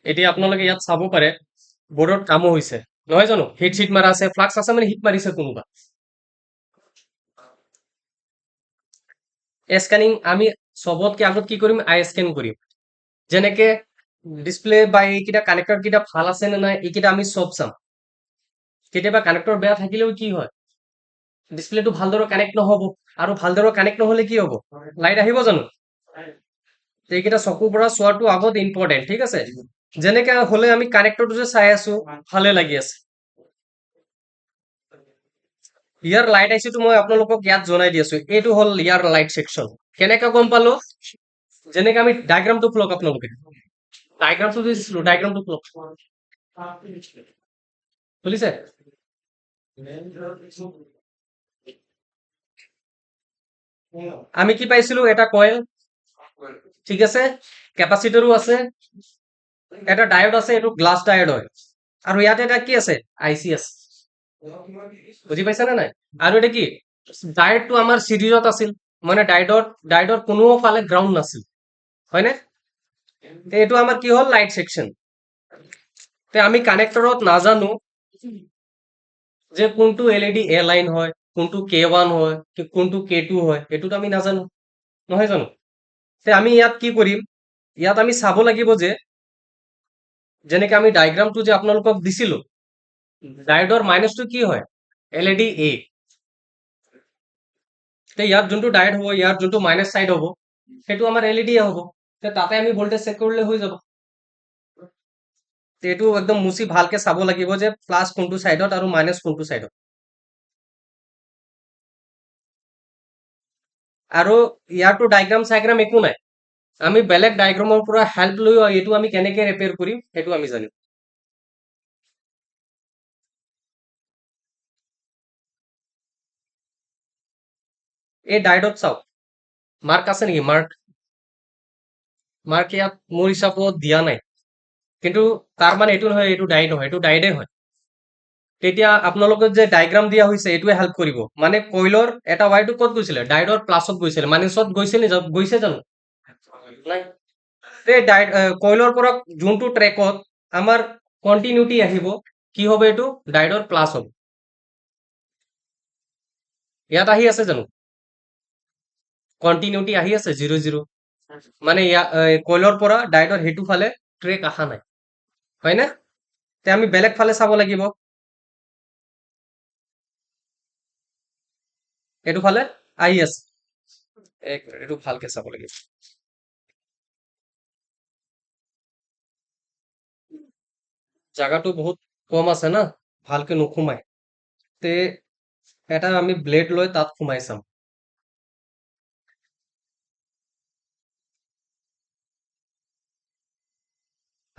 এতিয়া আপোনালোকে ইয়াত চাব পাৰে বৰ্ডত কামো হৈছে নহয় জানো হিট চিট মাৰা আছে ফ্লাক্স আছে মানে হিট মাৰিছে কোনোবা স্কেনিং আমি চবতকে আগত কি কৰিম আই স্কেন কৰিম যেনেকে ডিসপ্লে বা এইকেইটা কানেক্টৰ কেইটা ভাল আছে নে নাই এইকেইটা আমি চব চাম কেতিয়াবা কানেক্টৰ বেয়া থাকিলেও কি হয় ডিসপ্লেটো ভালদৰে কানেক্ট নহব আৰু ভালদৰে কানেক্ট নহলে কি হ'ব লাইট আহিব জানো এইকেইটা চকুৰ পৰা চোৱাটো আগত ইম্পৰ্টেণ্ট ঠিক আছে যেনেকে হলে আমি কানেক্টৰটো যে চাই আছো ভালে লাগি আছে ইয়াৰ লাইট আইচিটো মই আপোনালোকক ইয়াত জনাই দি আছো এইটো হল ইয়াৰ লাইট সেকশন কেনেকা গম পালো যেনেকে আমি ডায়াগ্ৰামটো খুলক আপোনালোকে ডায়াগ্ৰামটো দিছিলো ডায়াগ্ৰামটো খুলক খুলিছে আমি কি পাইছিলো এটা কয়েল ঠিক আছে কেপাচিটৰো আছে এটা ডায়োড আছে এইটো গ্লাছ ডায়োড হয় আৰু ইয়াত এটা কি আছে আইসি আছে বুজি পাইছা নে নাই আৰু এটা কি ডায়োডটো আমাৰ সিৰিজত আছিল মানে ডায়োডৰ কোনো ফালে গ্ৰাউণ্ড নাছিল হয়নে এইটো আমাৰ কি হল লাইট সেকশন তে আমি কানেক্টৰত নাজানো যে কোনটো এলইডি এ লাইন হয় কোনটো K1 হয় কি কোনটো K2 হয় এইটোতো আমি নাজানো নহয় জানো তে আমি ইয়াত কি কৰিম ইয়াত আমি চাব লাগিব যে যেনেকে আমি ডায়াগ্ৰামটো যে আপোনালোকক দিছিলো ডায়োডৰ মাইনাসটো কি হয় এলইডি এ তে ইয়াত যোনটো ডায়োড হ'ব ইয়াৰ যোনটো মাইনাস সাইড হ'ব সেইটো আমাৰ এলইডি হ'ব তে তাতে আমি ভোল্টেজ চেক কৰিলে হৈ যাব তে এইটো একদম মুছি ভালকে চাব লাগিব যে প্লাস কোনটো সাইডত আৰু মাইনাস কোনটো সাইডত আৰু ইয়াৰটো ডায়াগ্ৰাম চাইগ্ৰাম একো নাই আমি বেলেগ ডায়াগ্ৰামৰ পৰা হেল্প লৈ এইটো আমি কেনেকে ৰিপেয়াৰ কৰিম সেইটো আমি জানিম এই ডায়োডত চাওক মাৰ্ক আছে নেকি মাৰ্ক ইয়াত মোৰ হিচাপত দিয়া নাই কিন্তু তাৰ মানে এইটো নহয় এইটো ডায়োড নহয় এইটো ডায়োডে হয় তেতিয়া আপোনালোকক যে ডায়াগ্ৰাম দিয়া হৈছে এইটোৱে হেল্প কৰিব মানে কইলৰ এটা ৱাইৰটো ক'ত গৈছিলে ডায়োডৰ প্লাছত গৈছিলে মাইনাছত গৈছে নে গৈছে জানো নাই এই কইলৰ পৰা যোনটো ট্ৰেকত আমাৰ কন্টিনিউটি আহিব কি হ'ব এইটো ডায়োডৰ প্লাছ হ'ব ইয়াত আহি আছে জানো কন্টিনিউটি আহি আছে 0 0 মানে কইলৰ পৰা ডায়োডৰ হেতু ফালে ট্ৰেক আহা নাই হয় না তে আমি বেলেগ ফালে চাব লাগিব এইটো ফালে আহি আছে এইটো ভালকে চাব লাগিব জায়গাটো বহুত কম আছে না ভালকে নুখুমাই তে এটা আমি ব্লেড লৈ তাত খুমাই চাম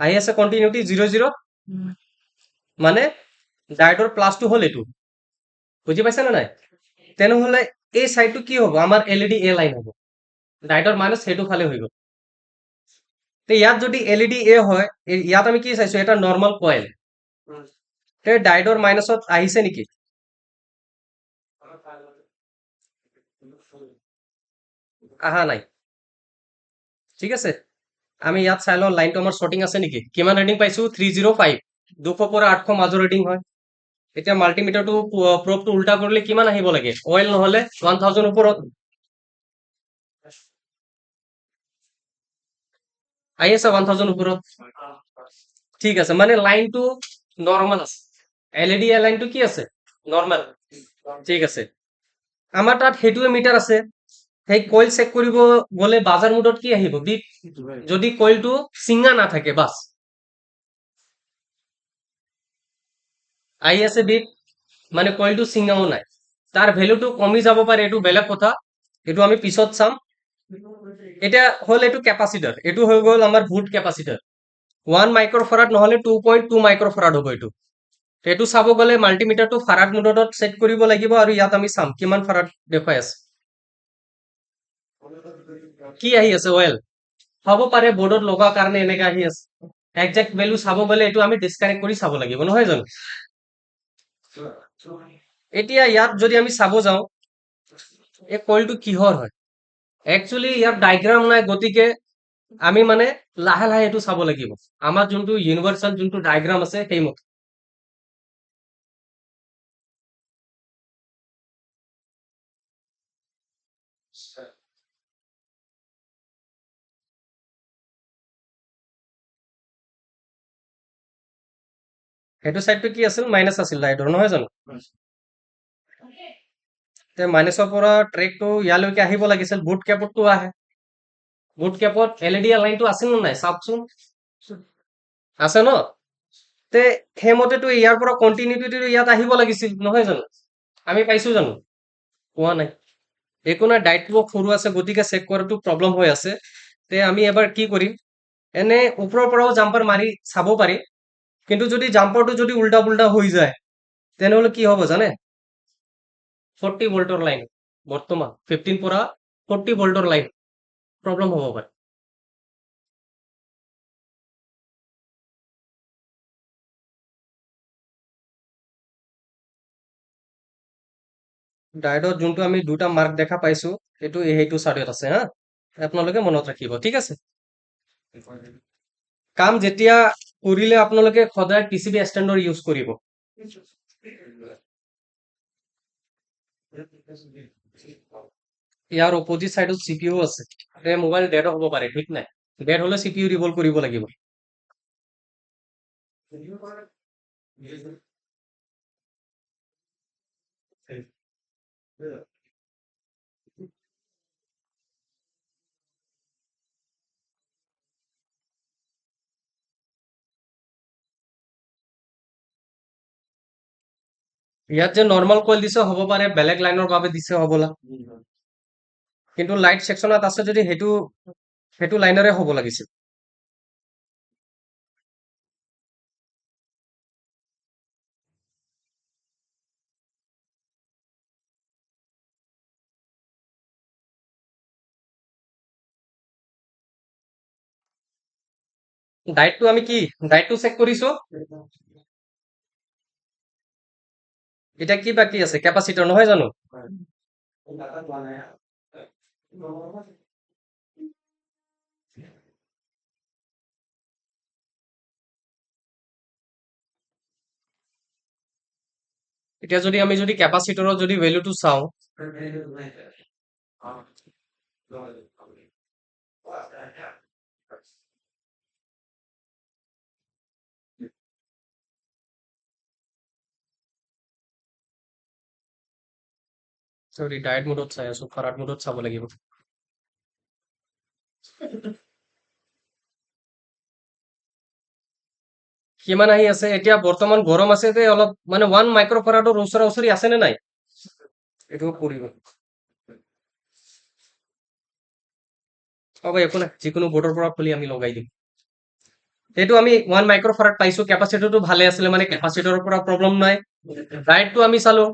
আহি আছে কন্টিনিউটি 0 0 মানে ডায়োডৰ প্লাসটো হল এইটো বুজি পাইছা না নাই তেনেহলে এই সাইডটো কি হ'ব আমাৰ এলইডি এ লাইন হ'ব ডায়োডৰ মাইনাস সেইটো ফালে হৈ গ'ল তে ইয়াত যদি এলইডি এ হয় ইয়াত আমি কি চাইছো এটা নৰ্মাল কয়েল তে ডায়োডৰ মাইনাসত আহিছে নেকি আহা নাই ঠিক আছে আমি ইয়াত চাই লওঁ লাইনটো আমাৰ শ্বৰ্টিং আছে নেকি কিমান ৰিডিং পাইছো 305 200 পৰা 800 মাজৰ ৰিডিং হয় এতিয়া মাল্টিমিটাৰটো প্ৰবটো উল্টা কৰিলে কিমান আহিব লাগে অইল নহলে 1000 ওপৰত আহি আছে 1000 ওপৰত ঠিক আছে মানে লাইনটো নৰ্মাল আছে এলইডি লাইনটো কি আছে নৰ্মাল ঠিক আছে আমাৰ তাত সেইটোৱে মিটাৰ আছে সেই কইল চেক কৰিব গলে বাজাৰ মুডত কি আহিব বিপ যদি কইলটো চিঙা না থাকে বাস আহি আছে বিপ মানে কইলটো চিঙাও নাই তাৰ ভ্যালুটো কমি যাব পাৰে এইটো বেলেগ কথা এইটো আমি পিছত চাম এটা হল এইটো ক্যাপাসিটৰ এইটো হৈ গ'ল আমাৰ ভোল্ট ক্যাপাসিটৰ 1 মাইক্ৰোফাৰাড নহলে 2.2 মাইক্ৰোফাৰাড হ'ব এইটো এইটো চাব গলে মাল্টিমিটাৰটো ফাৰাড মোডত সেট কৰিব লাগিব আৰু ইয়াত আমি চাম কিমান ফাৰাড দেখুৱাই আছে কি আহি আছে ওয়েল হ'ব পাৰে বোৰ্ডত লগা কাৰণে এনেকা আহি আছে একজেক্ট ভ্যালু চাব গলে এইটো আমি ডিসকানেক্ট কৰি চাব লাগিব নহয় জানো এতিয়া ইয়াত যদি আমি চাব যাওঁ এই কইলটো কিহৰ হয় একচুৱেলি ইয়াত ডাইগ্ৰাম নাই, গতিকে আমি মানে লাহে লাহে এইটো চাব লাগিব। আমাৰ যোনটো ইউনিভাৰ্চেল যোনটো ডাইগ্ৰাম আছে সেইমতে। সেইটো চাইডটো কি আছিল? মাইনাছ আছিল লাইটৰ, নহয় জানো? তে মাইনাছৰ পৰা ট্ৰেকটো ইয়ালৈকে আহিব লাগিছিল, বুট কেপতটো আহে। বুট কেপত এলইডি লাইনটো আছিল নে নাই চাওকচোন। আছে ন? তে সেইমতেতো ইয়াৰ পৰা কণ্টিনিউটিটো ইয়াত আহিব লাগিছিল, নহয় জানো? আমি পাইছো জানো? পোৱা নাই। একো নাই, ডাইটটো সৰু আছে, গতিকে চেক কৰাটো প্ৰব্লেম হৈ আছে। তে আমি এবাৰ কি কৰিম, এনে ওপৰৰ পৰাও জাম্পাৰ মাৰি চাব পাৰি। কিন্তু যদি জাম্পাৰটো যদি উল্টা পুল্টা হৈ যায়, তেনেহ'লে কি হ'ব জানে? 40 ভোল্টৰ লাইন, বৰ্তমান 15 পৰা 40 ভোল্টৰ লাইন প্ৰব্লেম হ'ব পাৰে। ডায়োডত যোনটো আমি দুটা মাৰ্ক দেখা পাইছো, সেইটো চাইডত আছে হা। আপোনালোকে মনত ৰাখিব, ঠিক আছে? কাম যেতিয়া কৰিলে আপোনালোকে সদায় পিচিবি ষ্টেণ্ডৰ ইউজ কৰিব। ইয়াৰ অপজিট চাইডত চিপিইউ আছে। মোবাইল ডেডো হ'ব পাৰে, ঠিক নাই। ডেড হলে চিপিইউ ৰিভল্ভ কৰিব লাগিব। ইয়াত যে নৰ্মেল কইল দিছে, হ'ব পাৰে বেলেগ লাইনৰ বাবে দিছে হ'বলা। কিন্তু লাইট ছেকশ্যনত আছে যদি সেইটো লাইনৰে হ'ব লাগিছিল। ডাইটটো আমি কি ডাইটটো চেক কৰিছো। এতিয়া কি বাকী আছে? কেপাচিটৰ, নহয় জানো? এতিয়া যদি আমি যদি কেপাচিটৰৰ যদি ভেলুটো চাওঁ, চৰি ডায়েট মোডত চাই আছো, ফাৰাড মোডত চাব লাগিব। কিমান আহি আছে? এতিয়া বৰ্তমান গৰম আছে যে অলপ মানে 1 মাইক্ৰ'ফাৰাডৰ ওচৰা ওচৰি আছে নে নাই? এইটো কৰিব হ'ব, একো নাই, যিকোনো বৰ্ডৰ পৰা খুলি আমি লগাই দিম। এইটো আমি 1 মাইক্ৰ'ফাৰাড পাইছো, কেপাচিটৰটো ভালে আছিলে, মানে কেপাচিটৰৰ পৰা প্ৰব্লেম নাই। ডায়েটটো আমি চালো,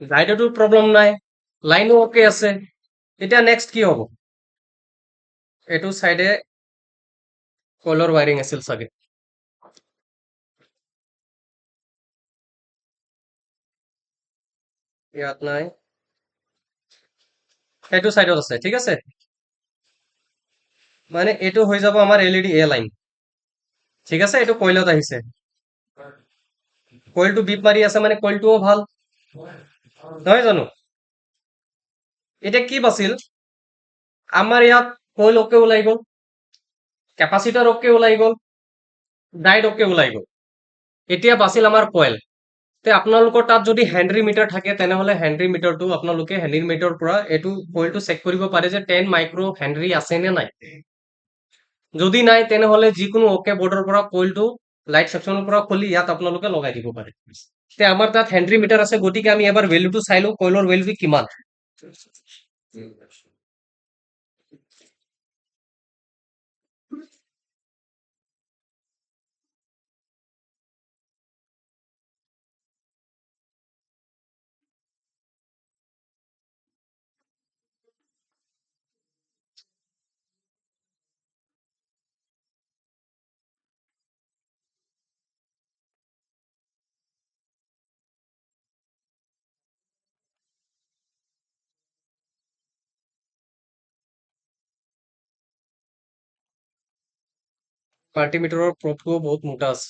ডায়েটতো প্ৰব্লেম নাই, লাইনো অকে আছে। এতিয়া নেক্সট কি হ'ব? এইটো চাইডে কইলৰ ৱাইৰিং আছিল চাগে। ইয়াত নাই, সেইটো চাইডত আছে, ঠিক আছে। মানে এইটো হৈ যাব আমাৰ এলইডি এ লাইন, ঠিক আছে। এইটো কইলত আহিছে, কইলটো বিপ মাৰি আছে, মানে কইলটোও ভাল, নহয় জানো? এতিয়া কি বাছিল? আমাৰ ইয়াত কইল অকে ওলাই গ'ল, কেপাচিটৰ অকে ওলাই গ'ল, ডাইড অকে ওলাই গ'ল। এতিয়া বাছিল আমাৰ কইল। তে আপোনালোকৰ তাত যদি হেনৰি মিটাৰ থাকে, তেনেহ'লে হেনৰি মিটাৰটো আপোনালোকে হেনৰি মিটাৰৰ পৰা এইটো কইলটো চেক কৰিব পাৰে যে 10 মাইক্ৰ' হেনৰি আছে নে নাই। যদি নাই, তেনেহ'লে যিকোনো অকে বৰ্ডৰ পৰা কইলটো লাইট ছেকশ্যনৰ পৰা খুলি ইয়াত আপোনালোকে লগাই দিব পাৰে। তে আমাৰ তাত হেনৰি মিটাৰ আছে, গতিকে আমি এবাৰ ভেলুটো চাই লওঁ, কইলৰ ভেলুটো কিমান। মাল্টিমিটাৰৰ প্ৰবটোও বহুত মোটা আছে।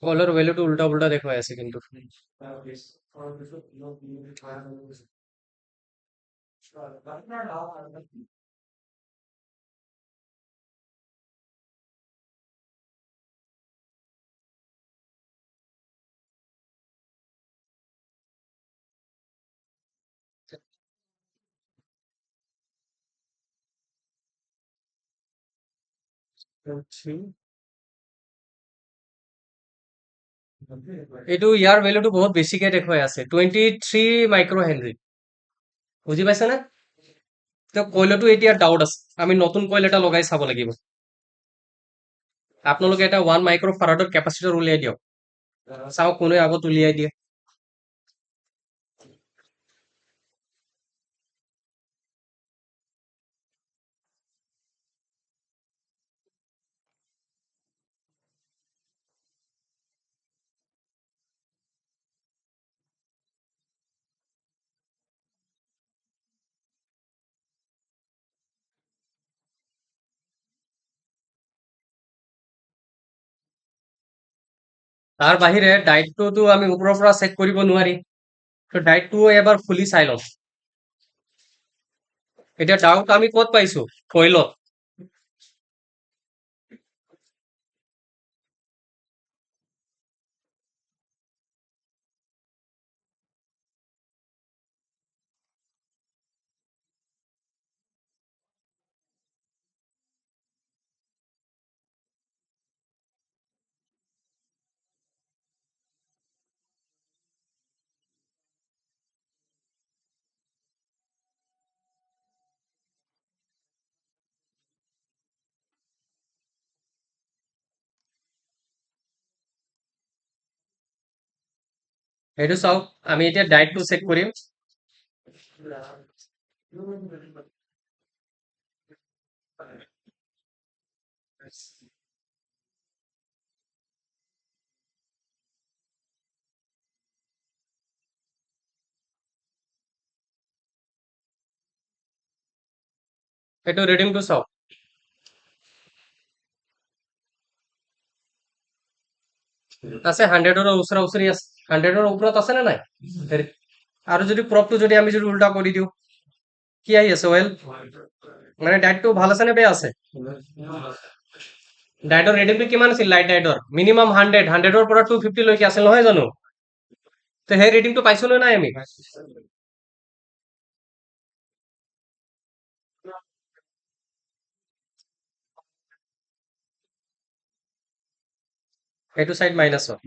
কইলৰ ভেলুটো উল্টা পুল্টা দেখুৱাই আছে কিন্তু। এইটো ইয়াৰ ভেলুটো বহুত বেছিকে দেখুৱাই আছে, 23 মাইক্ৰ হেনৰি। বুজি পাইছে নে? কইলতো এতিয়া ডাউট আছে, আমি নতুন কইল এটা লগাই চাব লাগিব। আপোনালোকে এটা 1 মাইক্ৰ ফাৰাডৰ কেপাচিটৰ উলিয়াই দিয়ক, চাওক কোনে আগত উলিয়াই দিয়ে। তাৰ বাহিৰে ডাইটটোতো আমি ওপৰৰ পৰা চেক কৰিব নোৱাৰি, তো ডাইটটোও এবাৰ খুলি চাই লওঁ। এতিয়া ডাউট আমি ক'ত পাইছো? কইলত। সেইটো চাওক, আমি এতিয়া ডাইটটো চেক কৰিম। সেইটো ৰিডিংটো চাওক। আছে 100ৰ ওচৰা ওচৰি আছে, 100ৰ ওপৰত আছে নে নাই? আৰু যদি প্ৰবটো যদি আমি যদি উল্টা কৰি দিওঁ, কি আহি আছে? ৱেল, মানে ডাইটটো ভাল আছে নে বেয়া আছে? ডাইটৰ ৰিডিংটো কিমান আছিল? লাইট ডাইটৰ মিনিমাম 100ৰ পৰা 250 লৈকে আছিল নহয় জানো? তো সেই ৰিডিংটো পাইছো নে নাই আমি? সেইটো চাইড মাইনাছত।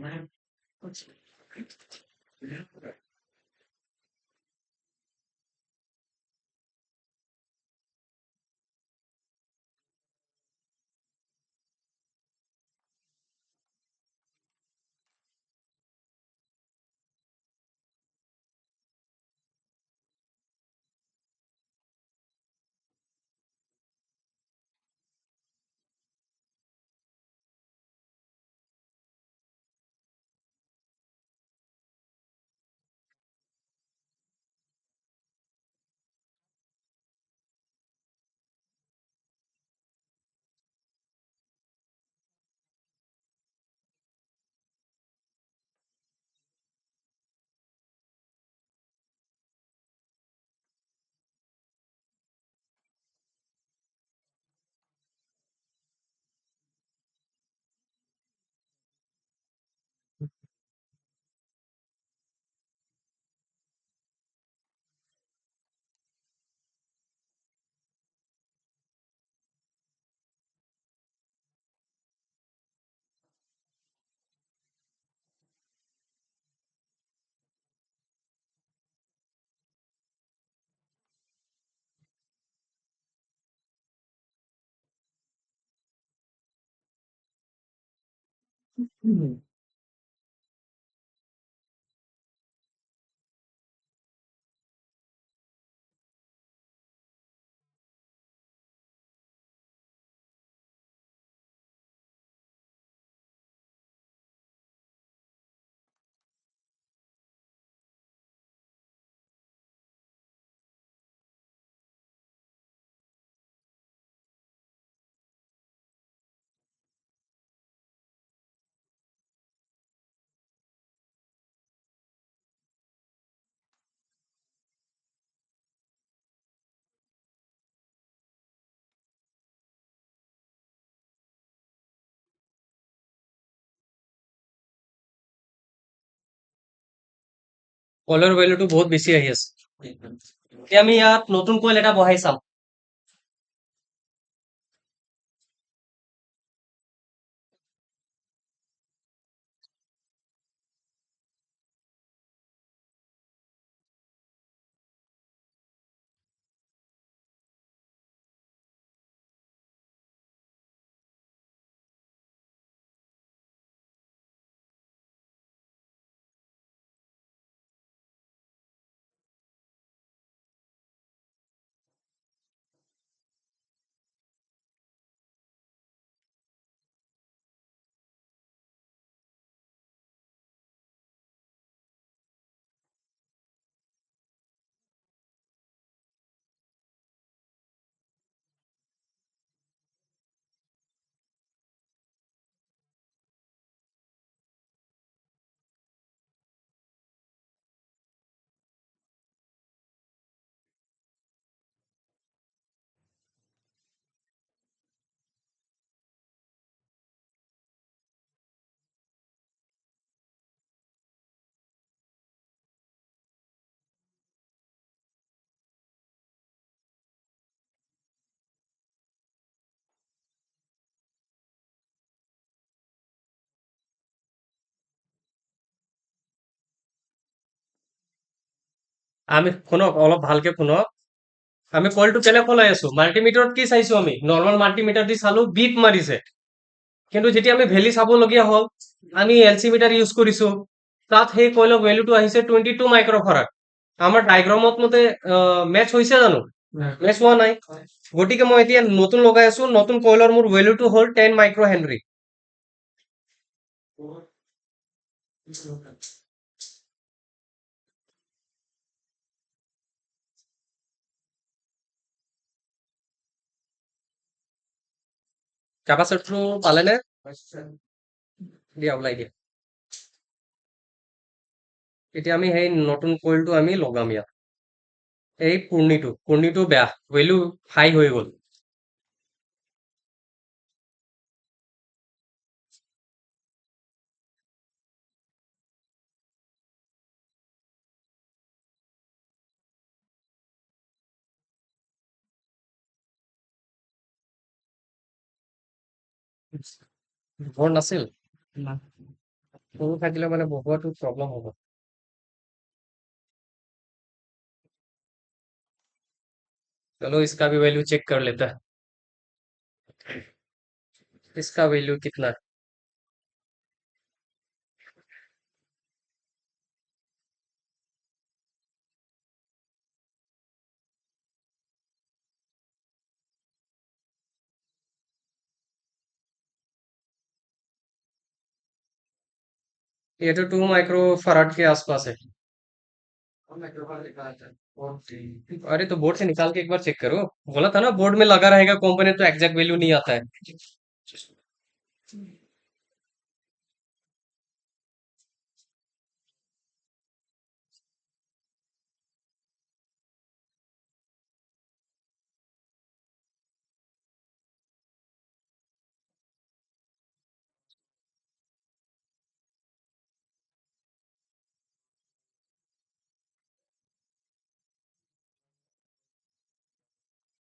কইলৰ ভেলুটো বহুত বেছি আহি আছে। এতিয়া আমি ইয়াত নতুন কইল এটা বহাই চাম। আমি শুনক, অলপ ভালকে শুনক। আমি কইলটো কেলে সলাই আছো, মাল্টিমিটাৰত কি চাইছো, আমি নৰ্মেল মাল্টিমিটাৰ দি চালো বিপ মাৰিছে। কিন্তু যেতিয়া আমি ভেলি চাবলগীয়া হ'ল, আমি এলচি মিটাৰ ইউজ কৰিছো। তাত সেই কইলৰ ভেলুটো আহিছে 22 মাইক্ৰফাৰাড। আমাৰ ডায়গ্ৰামত মতে মেচ হৈছে জানো? মেচ হোৱা নাই। গতিকে মই এতিয়া নতুন লগাই আছো, নতুন কইলৰ মোৰ ভেলুটো হ'ল 10 মাইক্ৰ হেনৰি। কেপাচিটৰটো পালেনে? দিয়া, ওলাই দিয়া। এতিয়া আমি সেই নতুন কইলটো আমি লগাম ইয়াত। এই পুৰণিটো বেয়া, ভেলু হাই হৈ গ'ল। ভৰ নাছিল, সৰু থাকিলে মানে বহুতো প্ৰব্লেম হ'ব। चलो इसका भी वैल्यू चेक कर लेता है। इसका वैल्यू कितना है? ये तो 2 माइक्रो फराड के आसपास है। अरे तो बोर्ड से निकाल के एक बार चेक करो। बोला था ना बोर्ड में लगा रहेगा कंपोनेंट तो एग्जैक्ट वैल्यू नहीं आता है।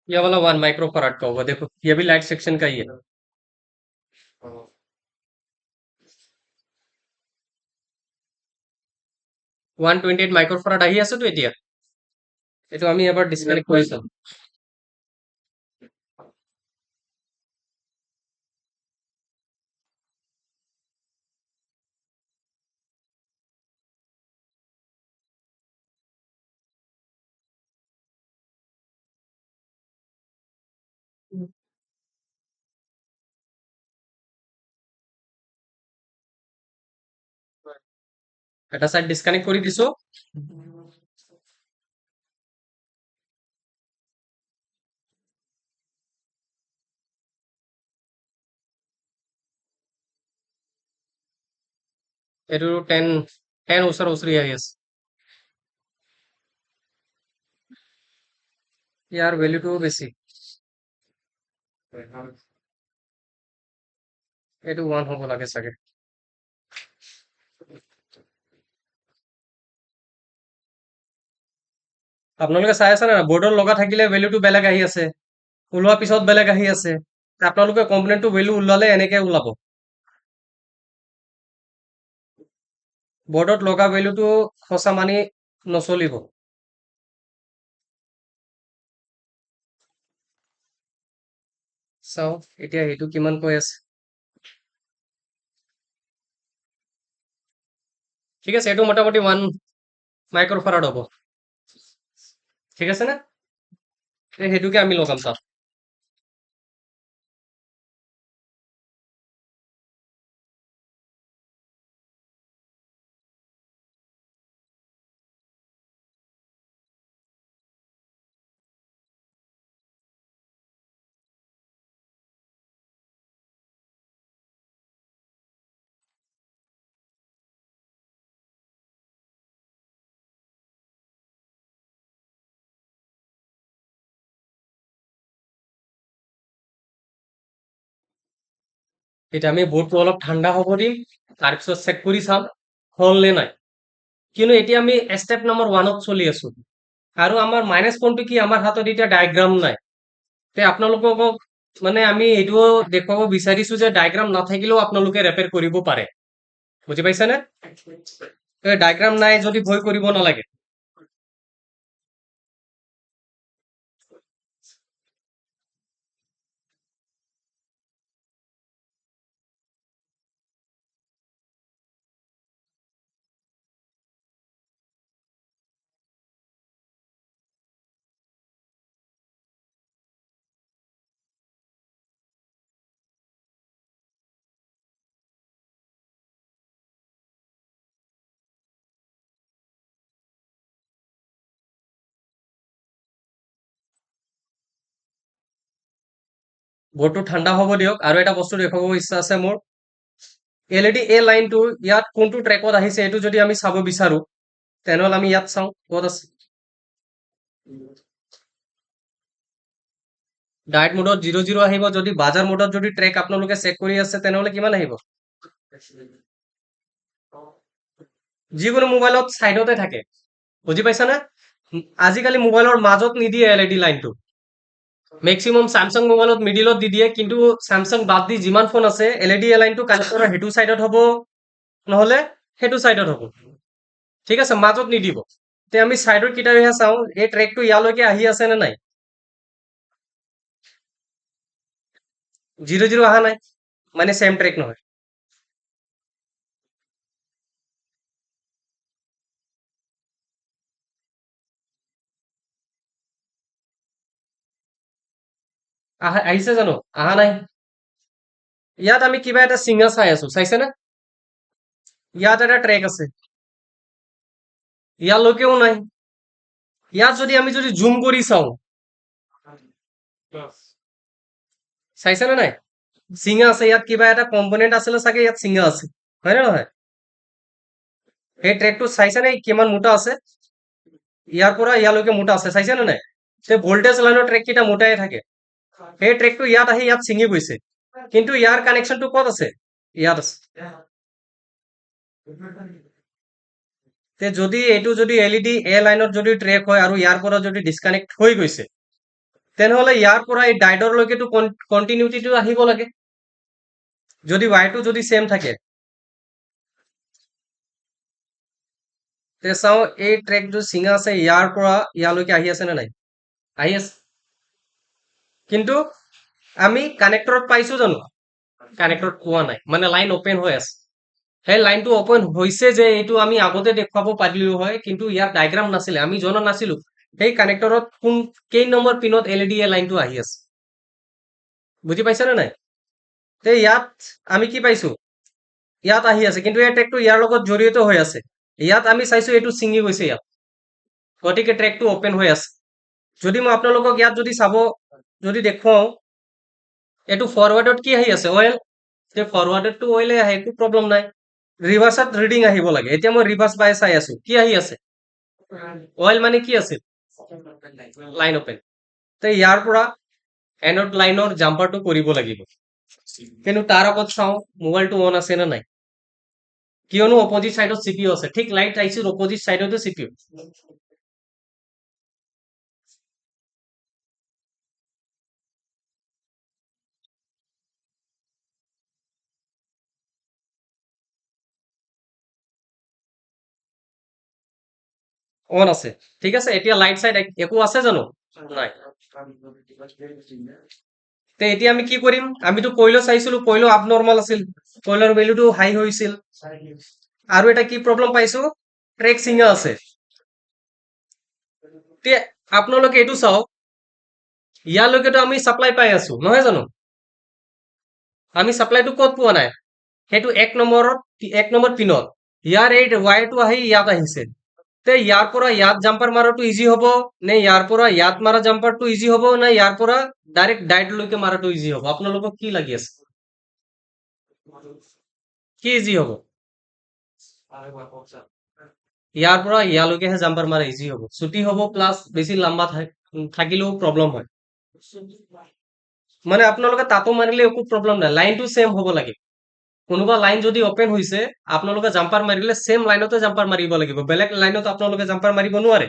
ये वाला 1 माइक्रो फराड का होगा, देखो ये भी लाइट सेक्शन का ही है। 128 মাইক্ৰ ফৰাড আহি আছে তো এতিয়া। এইটো আমি এবাৰ ডিসকানেক্ট কৰি চাম। এটা সাইড ডিসকানেক্ট কৰি দিছো। এইটো 10 ওচৰা ওচৰি আহি আছে। ইয়াৰ ভেলুটো বেছি। এইটো 1 হ'ব লাগে চাগে। আপোনালোকে চাই আছে না বৰ্ডত লগা থাকিলে ভেলুটো বেলেগ আহি আছে, ওলোৱা পিছত বেলেগ আহি আছে। আপোনালোকে কম্পোনেন্টটো ভেলু ওলালে এনেকে ওলাব। বৰ্ডত লগা ভেলুটো সঁচা মানি নচলিব। চাও এতিয়া সেইটো কিমান কৈ আছে। ঠিক আছে, এইটো মোটামুটি 1 মাইক্ৰ'ফাৰাড হ'ব। ঠিক আছে নে? সেইটোকে আমি লগাম তাত। এতিয়া আমি বৰ্ডটো অলপ ঠাণ্ডা হ'ব দিম, তাৰপিছত চেক কৰি চাম হ'ল নে নাই। কিন্তু এতিয়া আমি ষ্টেপ নম্বৰ 1ত চলি আছো আৰু আমাৰ মাইনাছ পইণ্টটো কি, আমাৰ হাতত এতিয়া ডায়েগ্ৰাম নাই। তে আপোনালোকক মানে আমি এইটোও দেখুৱাব বিচাৰিছো যে ডায়েগ্ৰাম নাথাকিলেও আপোনালোকে ৰেপেয়াৰ কৰিব পাৰে। বুজি পাইছেনে? ডায়েগ্ৰাম নাই যদি ভয় কৰিব নালাগে। বৰ্ডটো ঠাণ্ডা হ'ব দিয়ক। আৰু এটা বস্তু দেখুৱাব ইচ্ছা আছে মোৰ। এলইডি এই লাইনটো ইয়াত কোনটো ট্ৰেকত আহিছে এইটো যদি আমি চাব বিচাৰো, তেনেহ'লে আমি ইয়াত চাওঁ ক'ত আছে। ডায়েট মোডত 00 আহিব। যদি বাজাৰ মোডত যদি ট্ৰেক আপোনালোকে চেক কৰি আছে তেনেহ'লে কিমান আহিব? যিকোনো মোবাইলত চাইডতে থাকে। বুজি পাইছানে? আজিকালি মোবাইলৰ মাজত নিদিয়ে এলইডি লাইনটো। মেক্সিমাম স্যামসাং মোবাইলত মিডিলত দি দিয়ে, কিন্তু স্যামসাং বাদ দি যিমান ফোন আছে এলইডি লাইনটো কানেক্টৰ সেইটো চাইডত হ'ব, নহ'লে সেইটো চাইডত হ'ব। ঠিক আছে, মাজত নিদিব। তে আমি চাইডৰ কিটাইহে চাওঁ এই ট্ৰেকটো ইয়ালৈকে আহি আছে নে নাই। 00 অহা নাই, মানে চেম ট্ৰেক নহয়। আহিছে জানো? অহা নাই। ইয়াত আমি কিবা এটা চিঙা চাই আছো, চাইছেনে? ইয়াত এটা ট্ৰেক আছে, ইয়ালৈকেও নাই। ইয়াত যদি আমি জুম কৰি চাওঁ, চাইছেনে নাই? চিঙা আছে, ইয়াত কিবা এটা কম্পোনেন্ট আছিলে চাগে, ইয়াত চিঙা আছে, হয় নে নহয়? এই ট্ৰেকটো চাইছেনে কিমান মোটা আছে? ইয়াৰ পৰা ইয়ালৈকে মোটা আছে, চাইছেনে নাই? ভল্টেজ লাইনৰ ট্ৰেক কেইটা মোটাই থাকে। সেই ট্ৰেকটো ইয়াত আহি ইয়াত ছিঙি গৈছে, কিন্তু ইয়াৰ কানেকশ্যনটো ক'ত আছে? ইয়াত আছে। যদি এইটো যদি এলইডি এ লাইনত যদি ট্ৰেক হয় আৰু ইয়াৰ পৰা যদি ডিছকানেক্ট হৈ গৈছে, তেনেহ'লে ইয়াৰ পৰা এই ডাইডৰলৈকেতো কণ্টিনিউটিটো আহিব লাগে। যদি ৱাইৰটো যদি চেম থাকে, তে চাওঁ এই ট্ৰেকটো চিঙা আছে, ইয়াৰ পৰা ইয়ালৈকে আহি আছে নে নাই? আহি আছে। কিন্তু আমি কানেক্টৰত পাইছো জানো? কানেক্টৰত পোৱা নাই, মানে লাইন অপেন হৈ আছে। সেই লাইনটো অপেন হৈছে যে এইটো আমি আগতে দেখুৱাব পাৰিলো হয়, কিন্তু ইয়াত ডায়েগ্ৰাম নাছিলে, আমি জনা নাছিলো সেই কানেক্টৰত কেই নম্বৰ পিনত এলইডি লাইনটো আহি আছে। বুজি পাইছানে নাই? ইয়াত আমি কি পাইছো? ইয়াত আহি আছে, কিন্তু এই ট্ৰেকটো ইয়াৰ লগত জড়িত হৈ আছে। ইয়াত আমি চাইছো এইটো ছিঙি গৈছে ইয়াত, গতিকে ট্ৰেকটো অপেন হৈ আছে। যদি মই আপোনালোকক ইয়াত যদি চাব, যদি দেখুৱাও, এইটো ফৰৱাৰ্ডত কি আহি আছে? অইল। যে ফৰৱাৰ্ডতটো অইলে আহে, একো প্ৰব্লেম নাই। ৰিভাৰ্চত ৰিডিং আহিব লাগে। এতিয়া মই ৰিভাৰ্চ বাই চাই আছো, কি আহি আছে? অইল মানে কি আছিল? Line open. তে ইয়াৰ পৰা এনড লাইনৰ জাম্পাৰটো কৰিব লাগিব। কিন্তু তাৰ আগত চাওঁ মোবাইলটো অন আছে নে নাই, কিয়নো অপজিট চাইডত চিপিইউ আছে। ঠিক লাইট আইচিৰ অপজিট চাইডতে চিপিইউ। অন আছে, ঠিক আছে। এতিয়া লাইট চাইড একো আছে জানো? নাই। তে এতিয়া আমি কি কৰিম? আমিতো কইলো চাইছিলো, কইলো আপ নৰ্মাল আছিল, কইলৰ ভেলুটো হাই হৈছিল। আৰু এটা কি প্ৰব্লেম পাইছো? ট্ৰেক ছিঙা আছে। তে আপোনালোকে এইটো চাওক, ইয়ালৈকেতো আমি চাপ্লাই পাই আছো, নহয় জানো? আমি চাপ্লাইটো ক'ত পোৱা নাই? সেইটো এক নম্বৰ পিনত। ইয়াৰ এই ৱায়াৰটো আহি ইয়াত আহিছে। তে ইয়াৰ পৰা ইয়াত জাম্পাৰ মাৰাটো ইজি হ'ব, নে ইয়াৰ পৰা ইয়াত মাৰা জাম্পাৰটো ইজি হ'ব, নে ইয়াৰ পৰা ডাইৰেক্ট ডাইৰেক্টলৈকে মাৰাটো ইজি হ'ব? আপোনালোকক কি লাগি আছে? কি ইজি হ'ব? ইয়াৰ পৰা ইয়ালৈকেহে জাম্পাৰ মাৰা ইজি হ'ব, ছুটি হ'ব, প্লাছ বেছি লাম্বা থাকিলেও প্ৰব্লেম হয়। মানে আপোনালোকে তাতো মাৰিলে একো প্ৰব্লেম নাই, লাইনটো ছেম হ'ব লাগে। কোনোবা লাইন যদি অপেন হৈছে, আপোনালোকে জাম্পাৰ মাৰিলে ছেম লাইনতে জাম্পাৰ মাৰিব লাগিব, বেলেগ লাইনত আপোনালোকে জাম্পাৰ মাৰিব নোৱাৰে।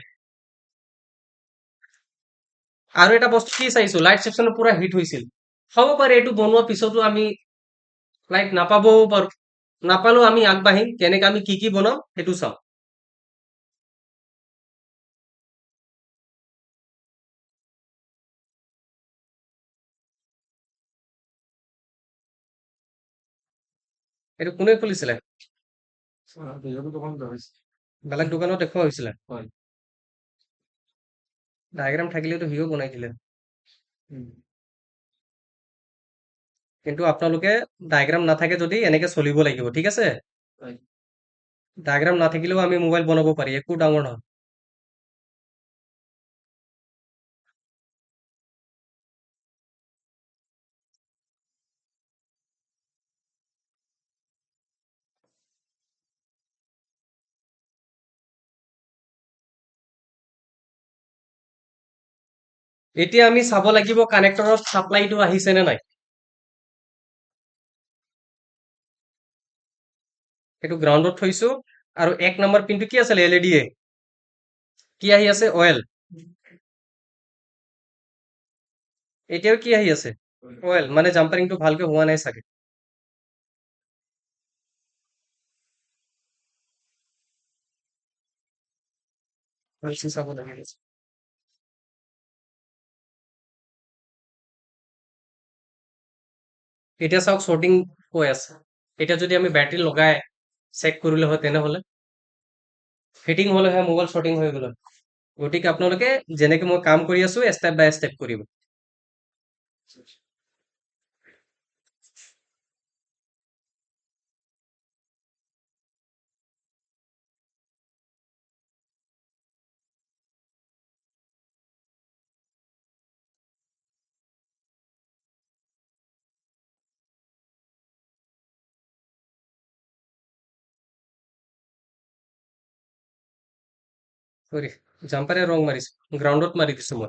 আৰু এটা বস্তু কি চাইছো, লাইট ছেকশ্যন পুৰা হিট হৈছিল। হ'ব পাৰে এইটো বনোৱা পিছতো আমি লাইট নাপাবও পাৰো। নাপালেও আমি আগবাঢ়িম, কেনেকে আমি কি বনাম সেইটো চাম। এইটো কোনে খুলিছিলে? বেলেগ দোকানত দেখুওৱা হৈছিলে। ডায়েগ্ৰাম থাকিলেতো সিও বনাই দিলে। কিন্তু আপোনালোকে ডায়েগ্ৰাম নাথাকে যদি এনেকে চলিব লাগিব, ঠিক আছে? ডায়েগ্ৰাম নাথাকিলেও আমি মোবাইল বনাব পাৰি, একো ডাঙৰ নহয়। এতিয়া আমি চাব লাগিব কানেক্টৰত চাপ্লাইটো আহিছে নে নাই। সেইটো গ্ৰাউণ্ডত থৈছো, আৰু এক নম্বৰ পিনটো কি আছিলে? এলইডি কি আহি আছে? অইল। এতিয়াও কি আহি আছে? অইল, মানে জাম্পাৰিংটো ভালকে হোৱা নাই চাগে। চাব লাগিব। এতিয়া চাওক শ্বৰ্টিং হৈ আছে। এতিয়া যদি আমি বেটাৰী লগাই চেক কৰিলে হয়, তেনেহ'লে ফিটিং হ'লেহে মোবাইল শ্বৰ্টিং হৈ গ'ল হয়। গতিকে আপোনালোকে যেনেকে মই কাম কৰি আছো, ষ্টেপ বাই ষ্টেপ কৰিব। চৰি, জাম্পাৰে ৰং মাৰিছো, গ্ৰাউণ্ডত মাৰি দিছো মই।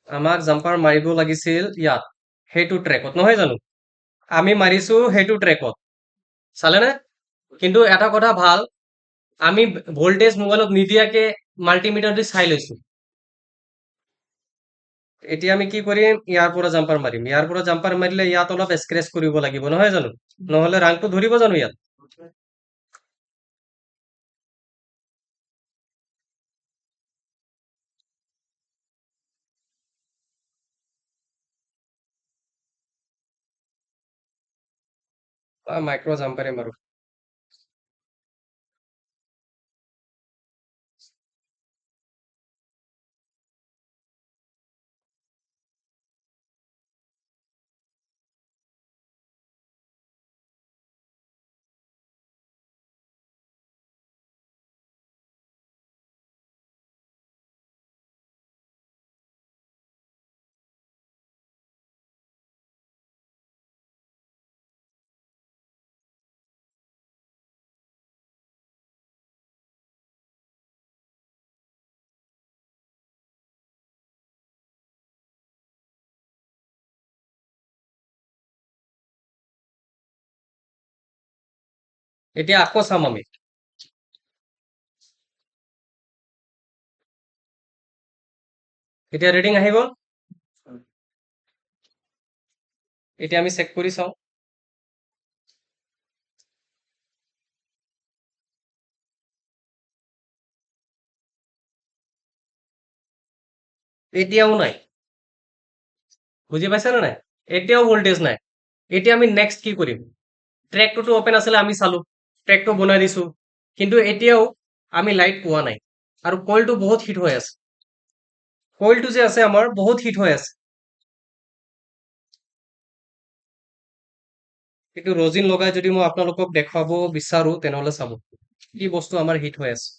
আমাক জাম্পাৰ মাৰিব লাগিছিল ইয়াত, সেইটো ট্ৰেকত, নহয় জানো? আমি মাৰিছো সেইটো ট্ৰেকত, চালেনে? কিন্তু এটা কথা ভাল, আমি ভল্টেজ মোবাইলত নিদিয়াকে মাল্টিমিটাৰ দি চাই লৈছো। এতিয়া আমি কি কৰিম? ইয়াৰ পৰা জাম্পাৰ মাৰিম। ইয়াৰ পৰা জাম্পাৰ মাৰিলে ইয়াত অলপ স্ক্ৰেচ কৰিব লাগিব, নহয় জানো? নহ'লে ৰাংটো ধৰিব জানো ইয়াত? মাইক্ৰ জাম্পাৰে মাৰো। এতিয়া আকৌ চাম আমি। এতিয়া ৰিডিং আহি গ'ল। এতিয়া আমি চেক কৰি চাওঁ। এতিয়াও নাই। বুজি পাইছে নে নাই? এতিয়াও ভল্টেজ নাই। এতিয়া আমি নেক্সট কি কৰিম? ট্ৰেকটোতো অপেন আছিলে, আমি চালো, ট্ৰেকটো বনাই দিছো, কিন্তু এতিয়াও আমি লাইট পোৱা নাই আৰু কইলটো বহুত হিট হৈ আছে। কইলটো যে আছে আমাৰ বহুত হিট হৈ আছে। কিন্তু ৰজিন লগাই যদি মই আপোনালোকক দেখুৱাব বিচাৰো, তেনেহলে চাব কি বস্তু আমাৰ হিট হৈ আছে।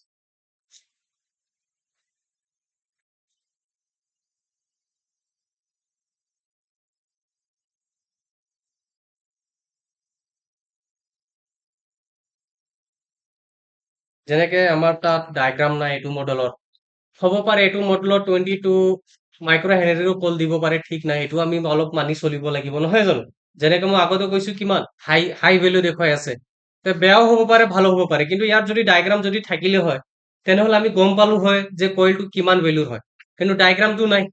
যেনেকে আমাৰ তাত ডায়গ্ৰাম নাই এইটো মডেলত, হ'ব পাৰে এইটো মডেলত 22 মাইক্ৰ' হেনৰীৰো কল দিব পাৰে, ঠিক নাই, এইটো আমি অলপ মানি চলিব লাগিব, নহয় জানো? যেনেকে মই আগতে কৈছো কিমান হাই হাই ভেলু দেখুৱাই আছে, বেয়াও হ'ব পাৰে ভালো হ'ব পাৰে, কিন্তু ইয়াত যদি ডায়গ্ৰাম যদি থাকিলে হয়, তেনেহলে আমি গম পালো হয় যে কইলটো কিমান ভেলুৰ হয়, কিন্তু ডায়গ্ৰামটো নাই।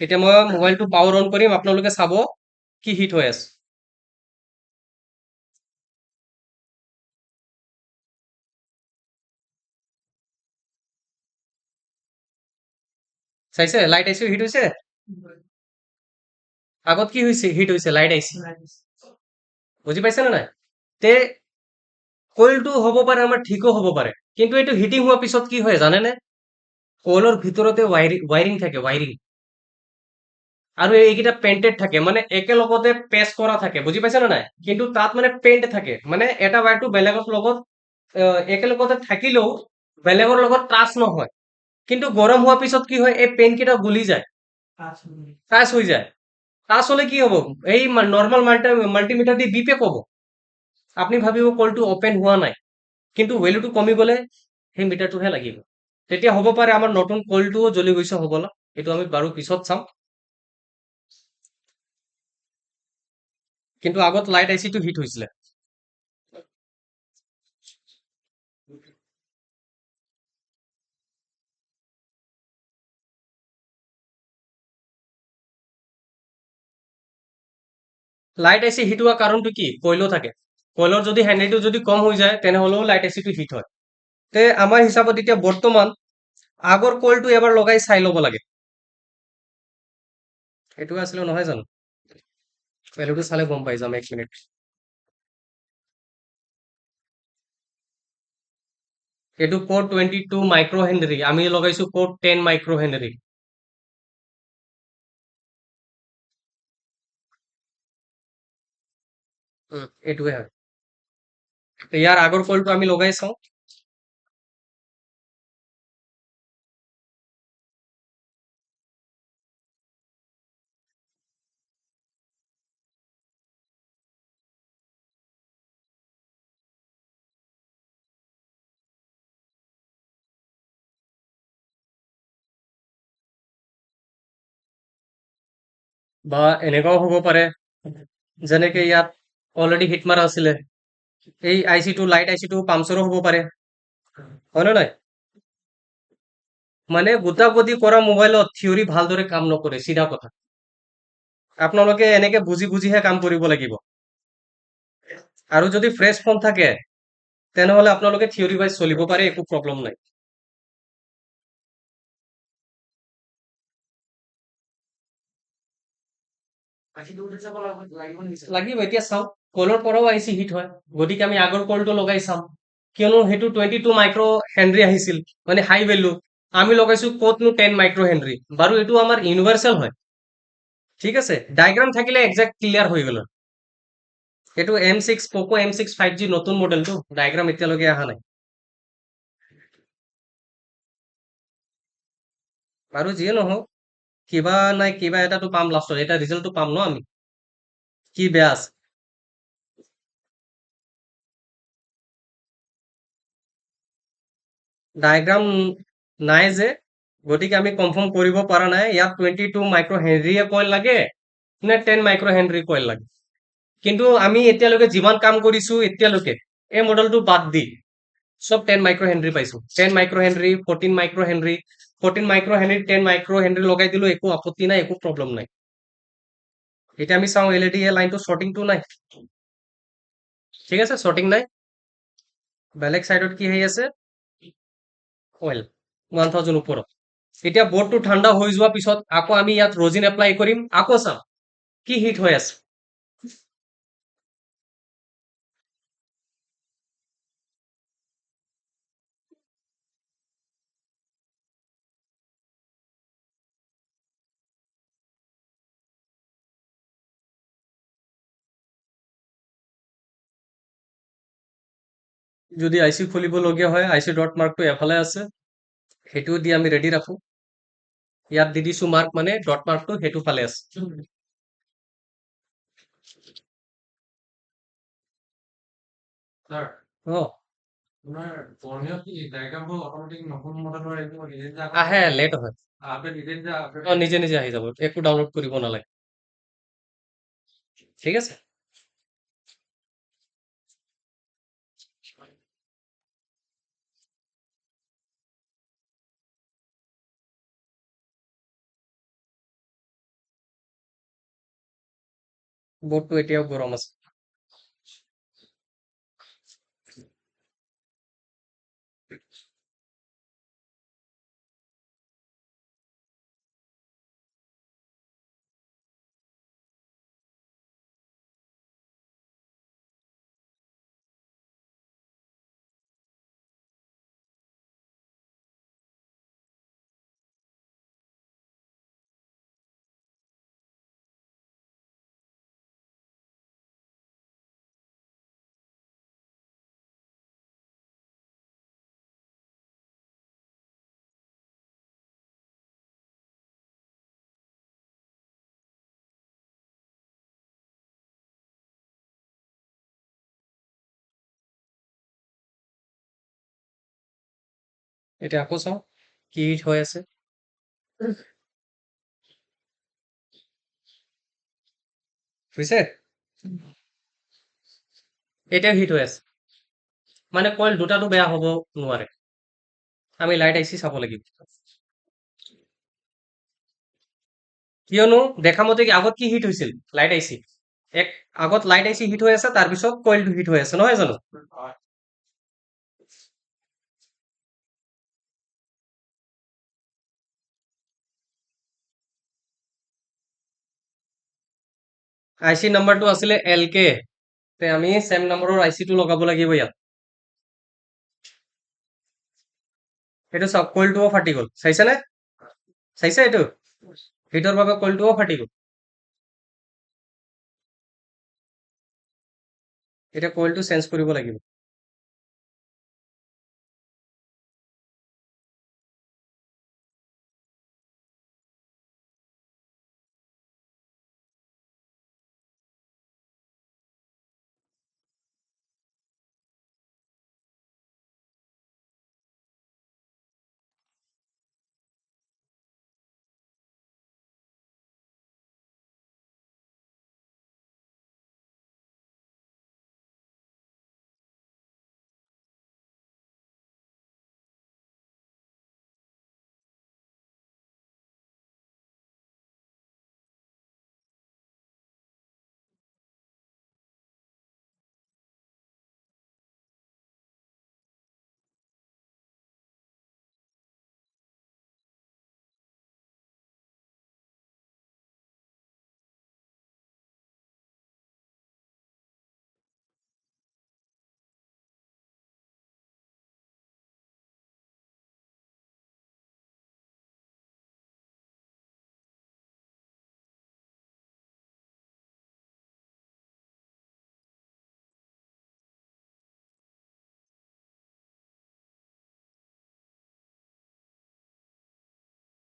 এতিয়া মই মোবাইলটো পাৱাৰ অন কৰিম, আপোনালোকে চাব কি হিট হৈ আছে। চাইছে লাইট আহিছে, হিট হৈছে। আগত কি হৈছে? হিট হৈছে, লাইট আহিছে। বুজি পাইছে নে নাই? তে কইলটো হ'ব পাৰে আমাৰ ঠিকো হ'ব পাৰে, কিন্তু এইটো হিটিং হোৱাৰ পিছত কি হয় জানেনে? কইলৰ ভিতৰতে ৱাইৰিং থাকে, ৱাইৰিং, আৰু এইকেইটা পেইন্টেড থাকে, মানে একেলগতে পেষ্ট কৰা থাকে, বুজি পাইছে নে নাই? কিন্তু তাত মানে পেইন্ট থাকে, মানে এটা ৱায়াৰটো বেলেগৰ লগত একেলগতে থাকিলেও বেলেগৰ লগত টাচ নহয়, কিন্তু গৰম হোৱাৰ পিছত কি হয়, এই পেইন্ট কেইটা গলি যায়, টাচ হৈ যায়। টাচ হলে কি হ'ব? এই নৰ্মেল মাল্টিমিটাৰ দি বিপে ক'ব, আপুনি ভাবিব কলটো অপেন হোৱা নাই, কিন্তু ভেলুটো কমি গ'লে সেই মিটাৰটোহে লাগিব। তেতিয়া হ'ব পাৰে আমাৰ নতুন কইলটোও জ্বলি গৈছে হ'বলা, এইটো আমি বাৰু পিছত চাম। কিন্তু আগত লাইট আইচিটো হিট হৈছিলে। লাইট আইচি হিট হোৱা কাৰণটো কি? কইলো থাকে, কইলৰ যদি হেনৰিটো যদি কম হৈ যায়, তেনেহলেও লাইট আইচিটো হিট হয়। তে আমাৰ হিচাপত এতিয়া বৰ্তমান আগৰ কইলটো এবাৰ লগাই চাই ল'ব লাগে। এইটো আছিলে নহয় জানো? ভেলুটো চালে গম পাই যাম, এক মিনিট। এইটো ক'ড 22 মাইক্ৰ' হেনৰী, আমি লগাইছো ক'ড 10 মাইক্ৰ' হেনৰী। এইটোৱে হয়। ইয়াৰ আগৰ কইলটো আমি লগাই চাওঁ। বা এনেকুৱাও হ'ব পাৰে, যেনেকে ইয়াত অলৰেডি হিট মাৰা আছিলে, এই আইচিটো লাইট আইচিটো পামচাৰো হ'ব পাৰে, হয় নে নাই? মানে গোটা গতি কৰা মোবাইলত থিয়ৰি ভালদৰে কাম নকৰে, চিধা কথা। আপোনালোকে এনেকে বুজি বুজিহে কাম কৰিব লাগিব। আৰু যদি ফ্ৰেছ ফোন থাকে, তেনেহলে আপোনালোকে থিয়ৰি ৱাইজ চলিব পাৰে, একো প্ৰব্লেম নাই। লাগিব। এতিয়া চাওক, কলৰ পৰাও আইচি হিট হয়, গতিকে আমি আগৰ কলটো লগাই চাম, কিয়নো সেইটো 22 মাইক্ৰ' হেনৰী আহিছিল, মানে হাই ভেলু। আমি লগাইছো ক'তনো 10 মাইক্ৰ' হেনৰী, বাৰু এইটো আমাৰ ইউনিভাৰ্চেল হয়, ঠিক আছে, ডায়গ্ৰাম থাকিলে একজেক্ট ক্লিয়াৰ হৈ গ'ল। এইটো M6 প'ক' M6 5G নতুন মডেলটো, ডায়গ্ৰাম এতিয়ালৈকে অহা নাই। বাৰু যিয়ে নহওক, কিবা নাই কিবা এটাতো পাম লাষ্টত, এটা ৰিজাল্টটো পাম ন আমি, কি বেয়া আছে। ডায়গ্ৰাম নাই যে, গতিকে আমি কনফাৰ্ম কৰিব পৰা নাই ইয়াত 22 মাইক্ৰ' হেনৰীয়ে কইল লাগে নে 10 মাইক্ৰ' হেনৰী কইল লাগে। কিন্তু আমি এতিয়ালৈকে যিমান কাম কৰিছো এতিয়ালৈকে এই মডেলটো বাদ দি সব 10 মাইক্ৰ হেনৰি পাইছো 10 micro Henry 14 micro Henry 14 micro Henry 10 micro Henry লগাই দিলো একো আপত্তি নাই একো প্ৰব্লেম নাই এতিয়া আমি চাওঁ এলইডি এ লাইনটো শ্বৰ্টিংটো নাই ঠিক আছে শ্বৰ্টিং নাই বেলেগ সাইডত কি হৈ আছে অইল 1000 ওপৰত এতিয়া বৰ্ডটো ঠাণ্ডা হৈ যোৱাৰ পিছত আকৌ আমি ইয়াত ৰজিন এপ্লাই কৰিম আকৌ চাম কি হিট হৈ আছে যদি আইচি খুলিবলগীয়া হয় আইচি ডট মাৰ্কটো এফালে আছে সেইটো দি আমি ৰেডি ৰাখো ইয়াত দি দিছো মাৰ্ক মানে ডট মাৰ্কটো সেইটো ফালে আছে স্যাৰ অ আপনাৰ বৰ্ণীয় কি ডায়াগ্ৰামবোৰ অটোমেটিক নতুন মডেলৰ এইটো নিজে নিজে আহে লেট হয় আপডেট নিজে নিজে আপডেট নিজে নিজে আহি যাব একো ডাউনলোড কৰিব নালাগে ঠিক আছে বৰ্ডটো এতিয়াও গৰম আছে এতিয়া আকৌ চাওঁ কি হৈ আছে বুজিছে এতিয়া হিট হৈ আছে মানে কইল দুটাটো বেয়া হ'ব নোৱাৰে আমি লাইট আইচি চাব লাগিব কিয়নো দেখা মতে কি আগত কি হিট হৈছিল লাইট আইচি এক আগত লাইট আইচি হিট হৈ আছে তাৰপিছত কইলটো হিট হৈ আছে নহয় জানো আইচি নাম্বাৰটো আছিলে LK তে আমি চেম নম্বৰৰ আইচিটো লগাব লাগিব ইয়াত এইটো চাওক কইলটোও ফাটি গ'ল চাইছেনে চাইছে এইটো হিটৰ বাবে কইলটোও ফাটি গ'ল এতিয়া কইলটো চেঞ্জ কৰিব লাগিব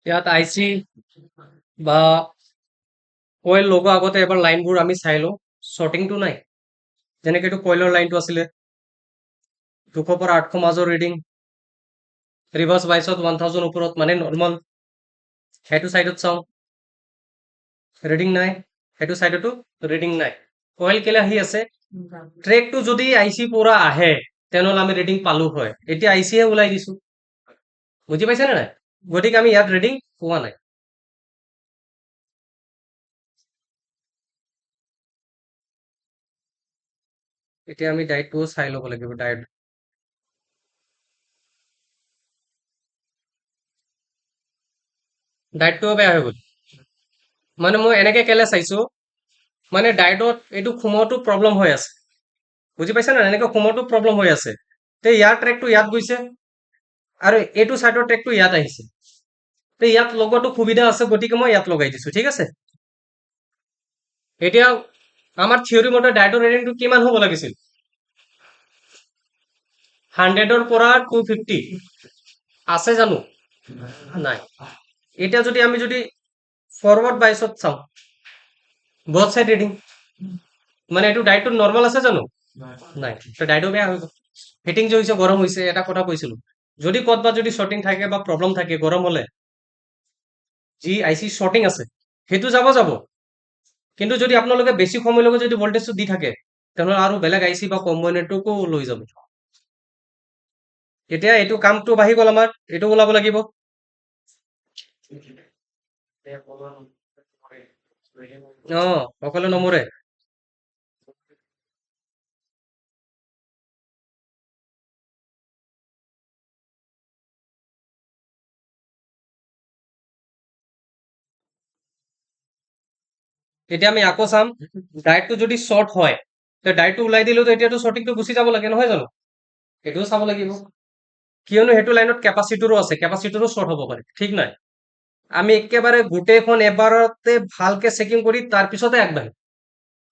ইয়াত আইচি বা কইল লগোৱা আগতে এবাৰ লাইনবোৰ আমি চাই লওঁ শ্বৰ্টিংটো নাই যেনেকে এইটো কইলৰ লাইনটো আছিলে 200 পৰা 800 মাজৰ ৰিডিং ৰিভাৰ্ছ বাইছত 1000 ওপৰত মানে নৰ্মেল সেইটো চাইডত চাওঁ ৰিডিং নাই সেইটো চাইডতো ৰিডিং নাই কইল কেলে আহি আছে ট্ৰেকটো যদি আইচি পৰা আহে তেনেহ'লে আমি ৰিডিং পালো হয় এতিয়া আইচিহে ওলাই দিছো বুজি পাইছে নে নাই গতিকে আমি ইয়াত ৰিডিং পোৱা নাই এতিয়া আমি ডাইটটো চাই ল'ব লাগিব ডাইট ডাইটটোও বেয়া হৈ গ'ল মানে মই এনেকে কেলে চাইছো মানে ডাইটত এইটো সোমোৱাটো প্ৰব্লেম হৈ আছে বুজি পাইছা না এনেকে সোমোৱাটো প্ৰব্লেম হৈ আছে তে ইয়াৰ ট্ৰেকটো ইয়াত গৈছে আৰু এইটো চাইডৰ ট্ৰেকটো ইয়াত আহিছে তে ইয়াত লগোৱাটো সুবিধা আছে গতিকে মই ইয়াত লগাই দিছো ঠিক আছে এতিয়া আমাৰ থিয়ৰী মতে ডাইটৰ ৰেটিংটো কিমান হ'ব লাগিছিল 100ৰ পৰা 250 আছে জানো নাই এতিয়া যদি আমি যদি ফৰৱাৰ্ড বাইছত চাওঁ বথ সাইড ৰিডিং মানে এইটো ডাইটটো নৰ্মেল আছে জানো নাই তো ডাইটও বেয়া হৈ গ'ল হিটিং যে হৈছে গৰম হৈছে এটা কথা কৈছিলো যদি ক'তবা যদি শ্বৰ্টিং থাকে বা প্ৰব্লেম থাকে গৰম হলে যি আইচি শ্বৰ্টিং আছে সেইটো যাব কিন্তু যদি আপোনালোকে বেছি সময়লৈকে যদি ভল্টেজটো দি থাকে তেনেহ'লে আৰু বেলেগ আইচি বা কম্পনেণ্টটোকো লৈ যাব এতিয়া এইটো কামটো বাঢ়ি গ'ল আমাৰ এইটো ওলাব লাগিব অকলে নমৰে এতিয়া আমি আকৌ চাম ডাইটটো যদি শ্বৰ্ট হয় তে ডাইটটো ওলাই দিলেও এতিয়াতো শ্বৰ্টিংটো গুচি যাব লাগে নহয় জানো সেইটোও চাব লাগিব কিয়নো সেইটো লাইনত কেপাচিটৰো আছে কেপাচিটৰো শ্বৰ্ট হ'ব পাৰে ঠিক নাই আমি একেবাৰে গোটেইখন এবাৰতে ভালকে চেকিং কৰি তাৰ পিছতে আগবাঢ়িম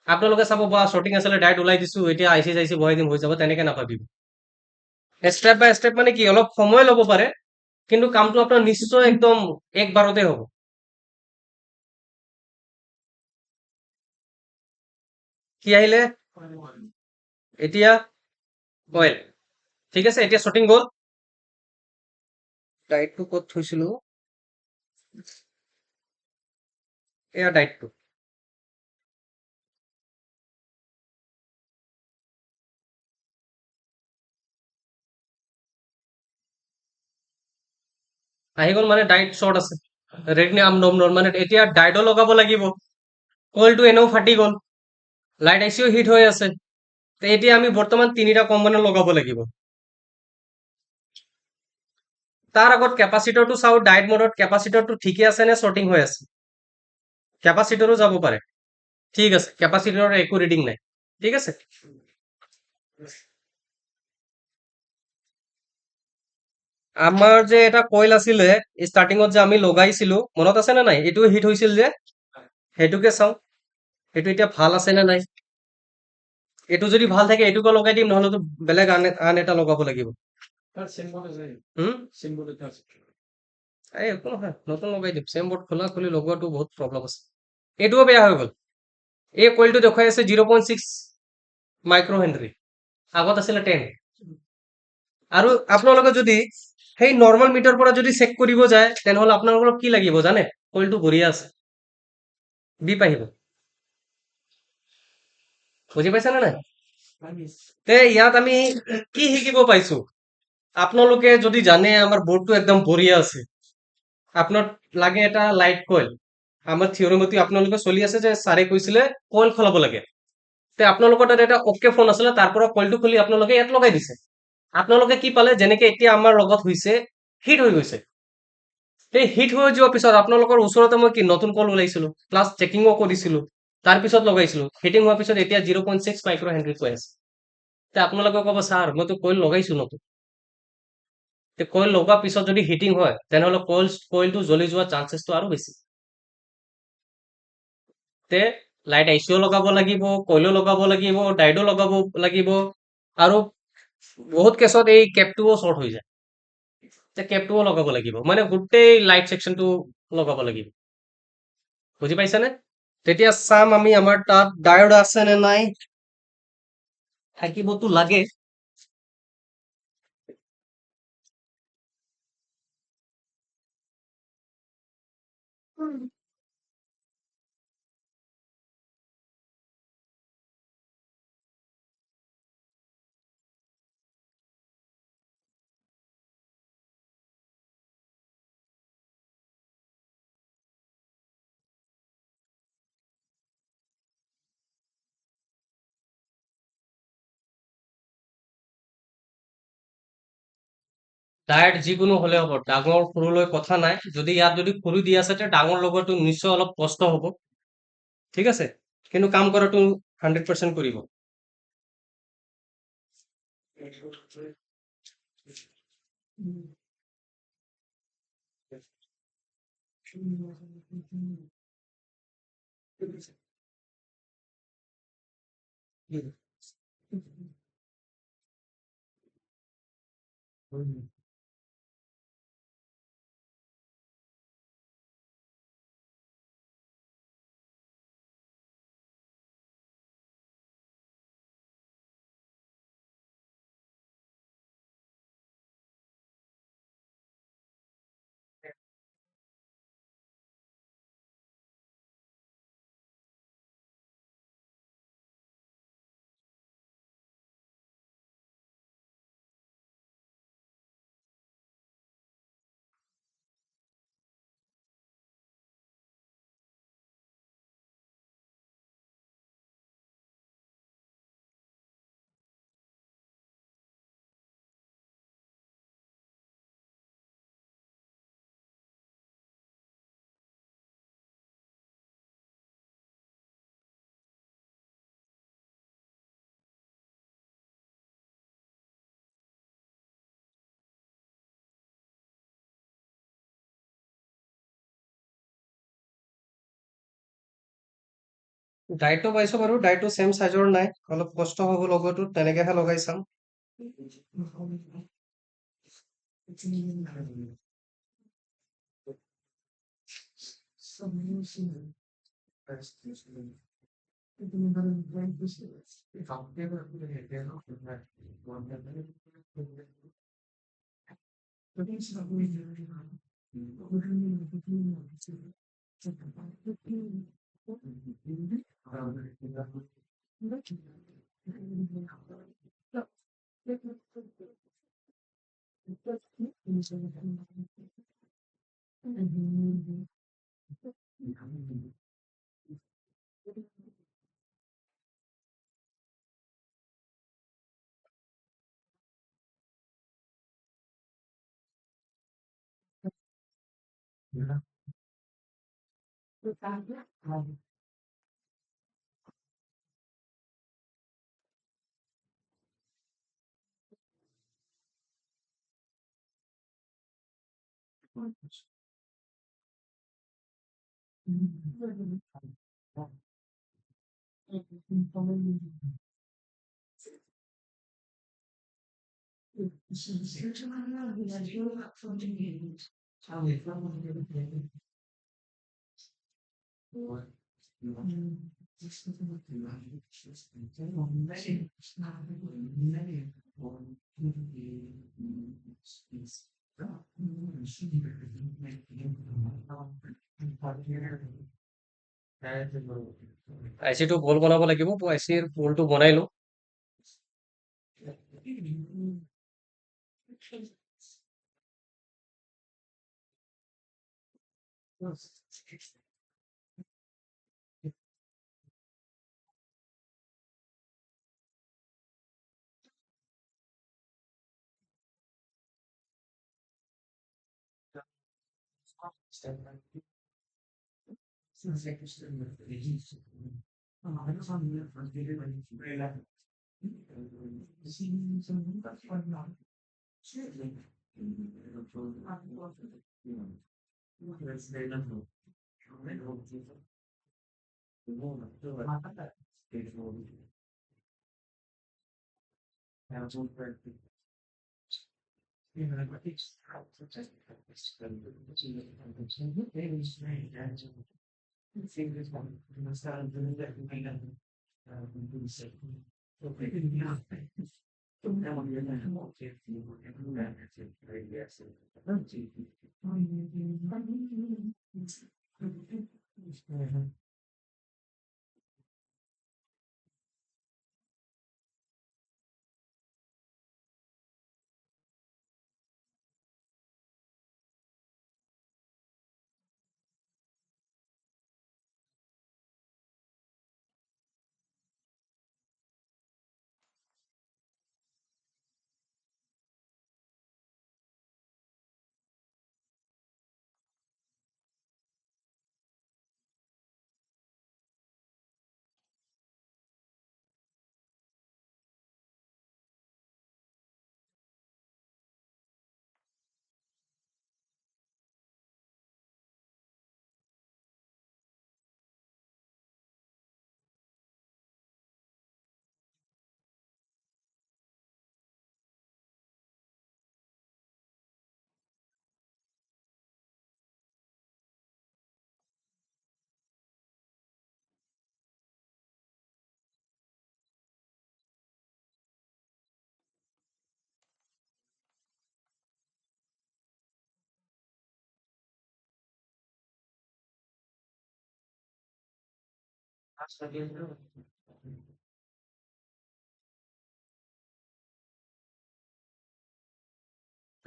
আপোনালোকে চাব বা শ্বৰ্টিং আছিলে ডাইৰেক্ট ওলাই দিছো এতিয়া আইচি চাইচি বহাই দিম হৈ যাব তেনেকে নাভাবিব ষ্টেপ বাই ষ্টেপ মানে কি অলপ সময় ল'ব পাৰে কিন্তু কামটো আপোনাৰ নিশ্চয় একদম একবাৰতে হ'ব কি আহিলে এতিয়া কইল ঠিক আছে এতিয়া শ্বৰ্টিং গ'ল ডাইটটো ক'ত থৈছিলো এয়া ডাইটটো আহি গ'ল মানে ডাইট শ্বৰ্ট আছে ৰেডমি মানে এতিয়া ডাইটো লগাব লাগিব কইলটো এনেও ফাটি গ'ল লাইট আইচিও হিট হৈ আছে তে এতিয়া আমি বৰ্তমান তিনিটা কম্পনেণ্ট লগাব লাগিব তাৰ আগত কেপাচিটৰটো চাওঁ ডাইট মোডত কেপাচিটৰটো ঠিকে আছে নে শ্বৰ্টিং হৈ আছে কেপাচিটৰো যাব পাৰে ঠিক আছে কেপাচিটৰৰ একো ৰিডিং নাই ঠিক আছে আমাৰ যে এটা কইল আছিলে ষ্টাৰ্টিঙত যে আমি লগাইছিলো মনত আছে নে নাই এইটো হিট হৈছিল যে সেইটোকে চাওঁ এইটো এতিয়া ভাল আছে নে নাই এইটো যদি ভাল থাকে এইটোকে লগাই দিম নহ'লেতো বেলেগ আন এটা লগাব লাগিব এই একো নহয় নতুন লগাই দিম চেম বৰ্ড খোলা খুলি লগোৱাটো বহুত প্ৰব্লেম আছে এইটোও বেয়া হৈ গ'ল এই কইলটো দেখুৱাই আছে 0.6 মাইক্ৰ হেনৰি আগত আছিলে 10 আৰু আপোনালোকে যদি সেই নৰ্মেল মিটাৰ পৰা যদি চেক কৰিব যায় তেনেহ'লে আপোনালোকৰ কি লাগিব জানে কইলটো বঢ়িয়া আছে বিপ আহিব বুজি পাইছে নে নাই তে ইয়াত আমি কি শিকিব পাইছো আপোনালোকে যদি জানে আমাৰ বৰ্ডটো একদম বঢ়িয়া আছে আপোনাক লাগে এটা লাইট কইল আমাৰ থিয়ৰী মতে আপোনালোকে চলি আছে যে ছাৰে কৈছিলে কইল খলাব লাগে তে আপোনালোকৰ তাত এটা অকে ফোন আছিলে তাৰ পৰা কইলটো খুলি আপোনালোকে ইয়াত লগাই দিছে আপোনালোকে কি পালে যেনেকে এতিয়া আমাৰ লগত হৈছে হিট হৈ গৈছে সেই হিট হৈ যোৱাৰ পিছত আপোনালোকৰ ওচৰতে মই কি নতুন কল ওলাইছিলো প্লাছ চেকিঙো কৰিছিলো তাৰ পিছত লগাইছিলো হিটিং হোৱাৰ পিছত এতিয়া 0.6 মাইক্ৰ হেনৰি কৈ আছে তে আপোনালোকে ক'ব ছাৰ মইতো কইল লগাইছো নতুন তে কইল লগোৱাৰ পিছত যদি হিটিং হয় তেনেহ'লে কইলটো জ্বলি যোৱাৰ চান্সেছটো আৰু বেছি তে লাইট আইচিও লগাব লাগিব কইলো লগাব লাগিব ডাইডো লগাব লাগিব আৰু বহুত কেছত এই কেপটোও শ্বৰ্ট হৈ যায় তে কেপটোও লগাব লাগিব মানে গোটেই লাইট ছেকশ্যনটো লগাব লাগিব বুজি পাইছানে তেতিয়া চাম আমি আমাৰ তাত ডায়োড আছে নে নাই থাকিবতো লাগে ডায়েট যিকোনো হ'লে হ'ব, ডাঙৰ সৰুলৈ কথা নাই। যদি সৰু দি আছে তে ডাঙৰ লগতো নিশ্চয় অলপ কষ্ট হ'ব, ঠিক আছে? কিন্তু কাম কৰাটো 100% কৰিব। ডায়েটটো পাইছো বাৰু, ডায়েটটো চেম চাইজৰ নাই, অলপ কষ্ট হ'ব লগতো, তেনেকেহে লগাই চাম। আইচিটো বল বনাব লাগিব, মই আইচিৰ বলটো বনাই লওঁ।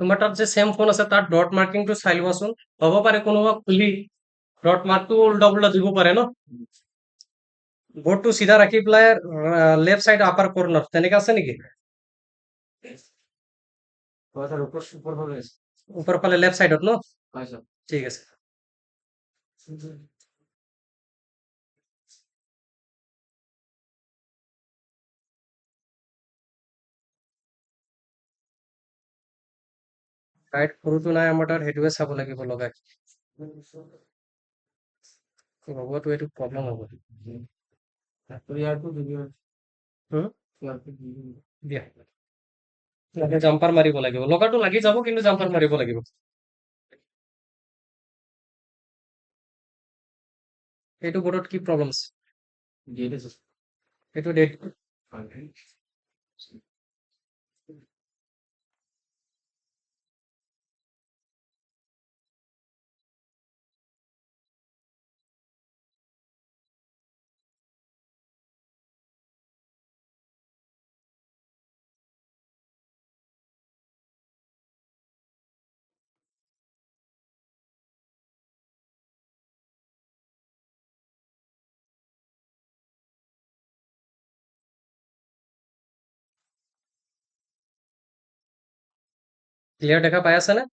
তোমাৰ তাত যে ছেম ফোন আছে তাত ডট মাৰ্কিংটো চাই লোৱাচোন, হ'ব পাৰে কোনোবা খুলি ডট মাৰ্কটো উল্টা পুল্টা দিব পাৰে ন। বৰ্ডটো চিধা ৰাখি পেলাই লেফ্ট চাইড আপাৰ কৰ্নাৰ তেনেকে আছে নেকি? ওপৰ ফালে লেফ্ট চাইডত ন? ঠিক আছে। ৰাইট সৰুটো নাই আমাৰ তাত, সেইটোৱে চাব লাগিব লগাই। ৰবটো এইটো প্ৰব্লেম হ'ব। হুম? দিয়া। জাম্পাৰ মাৰিব লাগিব, লগাটো লাগি যাব কিন্তু জাম্পাৰ মাৰিব লাগিব। এইটো বৰ্ডত কি প্ৰব্লেম আছে? এইটো ডেট ক্লিয়াৰ দেখা পাই আছে নে?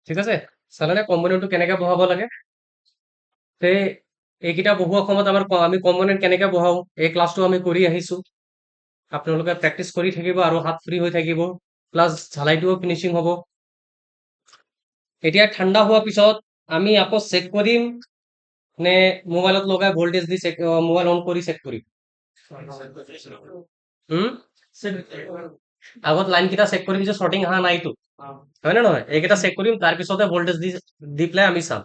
ঠিক আছে, চালানে কম্পোনেণ্টটো কেনেকে বহাব লাগে? তে এইকেইটা বহোৱা সময়ত আমি কম্পোনেণ্ট কেনেকে বহাও এই ক্লাছটো আমি কৰি আহিছো। আপোনালোকে প্ৰেক্টিচ কৰি থাকিব আৰু হাত ফ্ৰী হৈ থাকিব, প্লাছ ঝালাইটোও ফিনিচিং হ'ব। এতিয়া ঠাণ্ডা হোৱাৰ পিছত আমি আকৌ চেক কৰিম নে মোবাইলত লগাই ভল্টেজ দি চেক, মোবাইল অন কৰি চেক কৰিম? হুম? আগত লাইন কেইটা চেক কৰিম যে শ্বৰ্টিং অহা নাইতো, হয় নে নহয়? এইকেইটা চেক কৰিম, তাৰপিছতে ভল্টেজ দি পেলাই আমি চাম।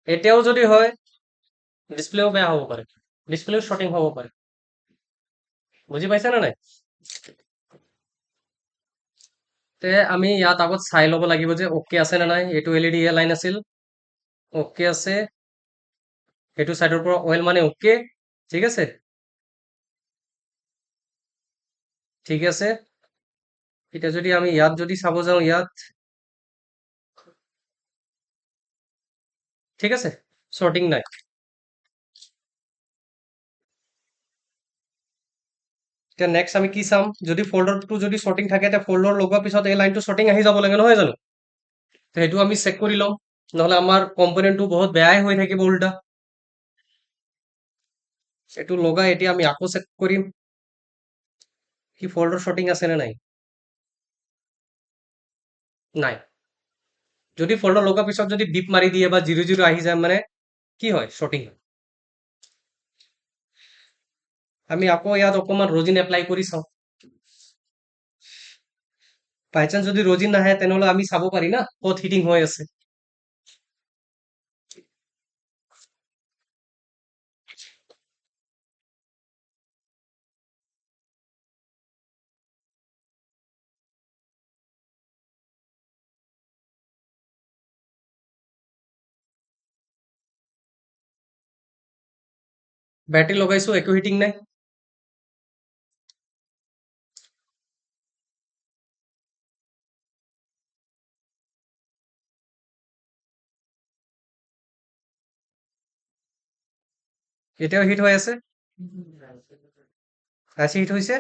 এতিয়াও যদি হয় ডিসপ্লেও বেয়া হ'ব পাৰে, ডিসপ্লেও শ্বৰ্টিং হ'ব পাৰে। বুজি পাইছা নে নাই? তে আমি ইয়াত আগত চাই ল'ব লাগিব যে অ'কে আছে নে নাই। এইটো এলইডি লাইন আছিল, অ'কে আছে। সেইটো চাইডৰ পৰা অইল মানে অ'কে, ঠিক আছে। ঠিক আছে, এতিয়া যদি আমি ইয়াত যদি চাব যাওঁ, ইয়াত ঠিক আছে, শ্বৰ্টিং নাই। এতিয়া নেক্সট আমি কি চাম, যদি ফল্ডাৰটো যদি শ্বৰ্টিং থাকে তেতিয়া ফল্ডাৰ লগোৱাৰ পিছত এই লাইনটো শ্বৰ্টিং আহি যাব লাগে, নহয় জানো? তো সেইটো আমি চেক কৰি লওঁ, নহ'লে আমাৰ কম্পোনেণ্টটো বহুত বেয়াই হৈ থাকিব উল্টা। এইটো লগাই এতিয়া আমি আকৌ চেক কৰিম কি ফল্ডাৰ শ্বৰ্টিং আছে নে নাই। নাই। যদি ফল্ডাৰ লগোৱাৰ পিছত যদি ডিপ মাৰি দিয়ে বা 00 আহি যায়, মানে কি হয়? শ্বৰ্টিং। আমি আকৌ ইয়াত অকণমান ৰজিন এপ্লাই কৰি চাওঁ। বাই চান্স যদি ৰজিন নাহে তেনেহ'লে আমি চাব পাৰি না ক'ত হিটিং হৈ আছে। ব্যাটাৰী লগাইছো, একো হিটিং নাই। এতিয়াও হিট হৈ আছে, আইচি হিট হৈছে,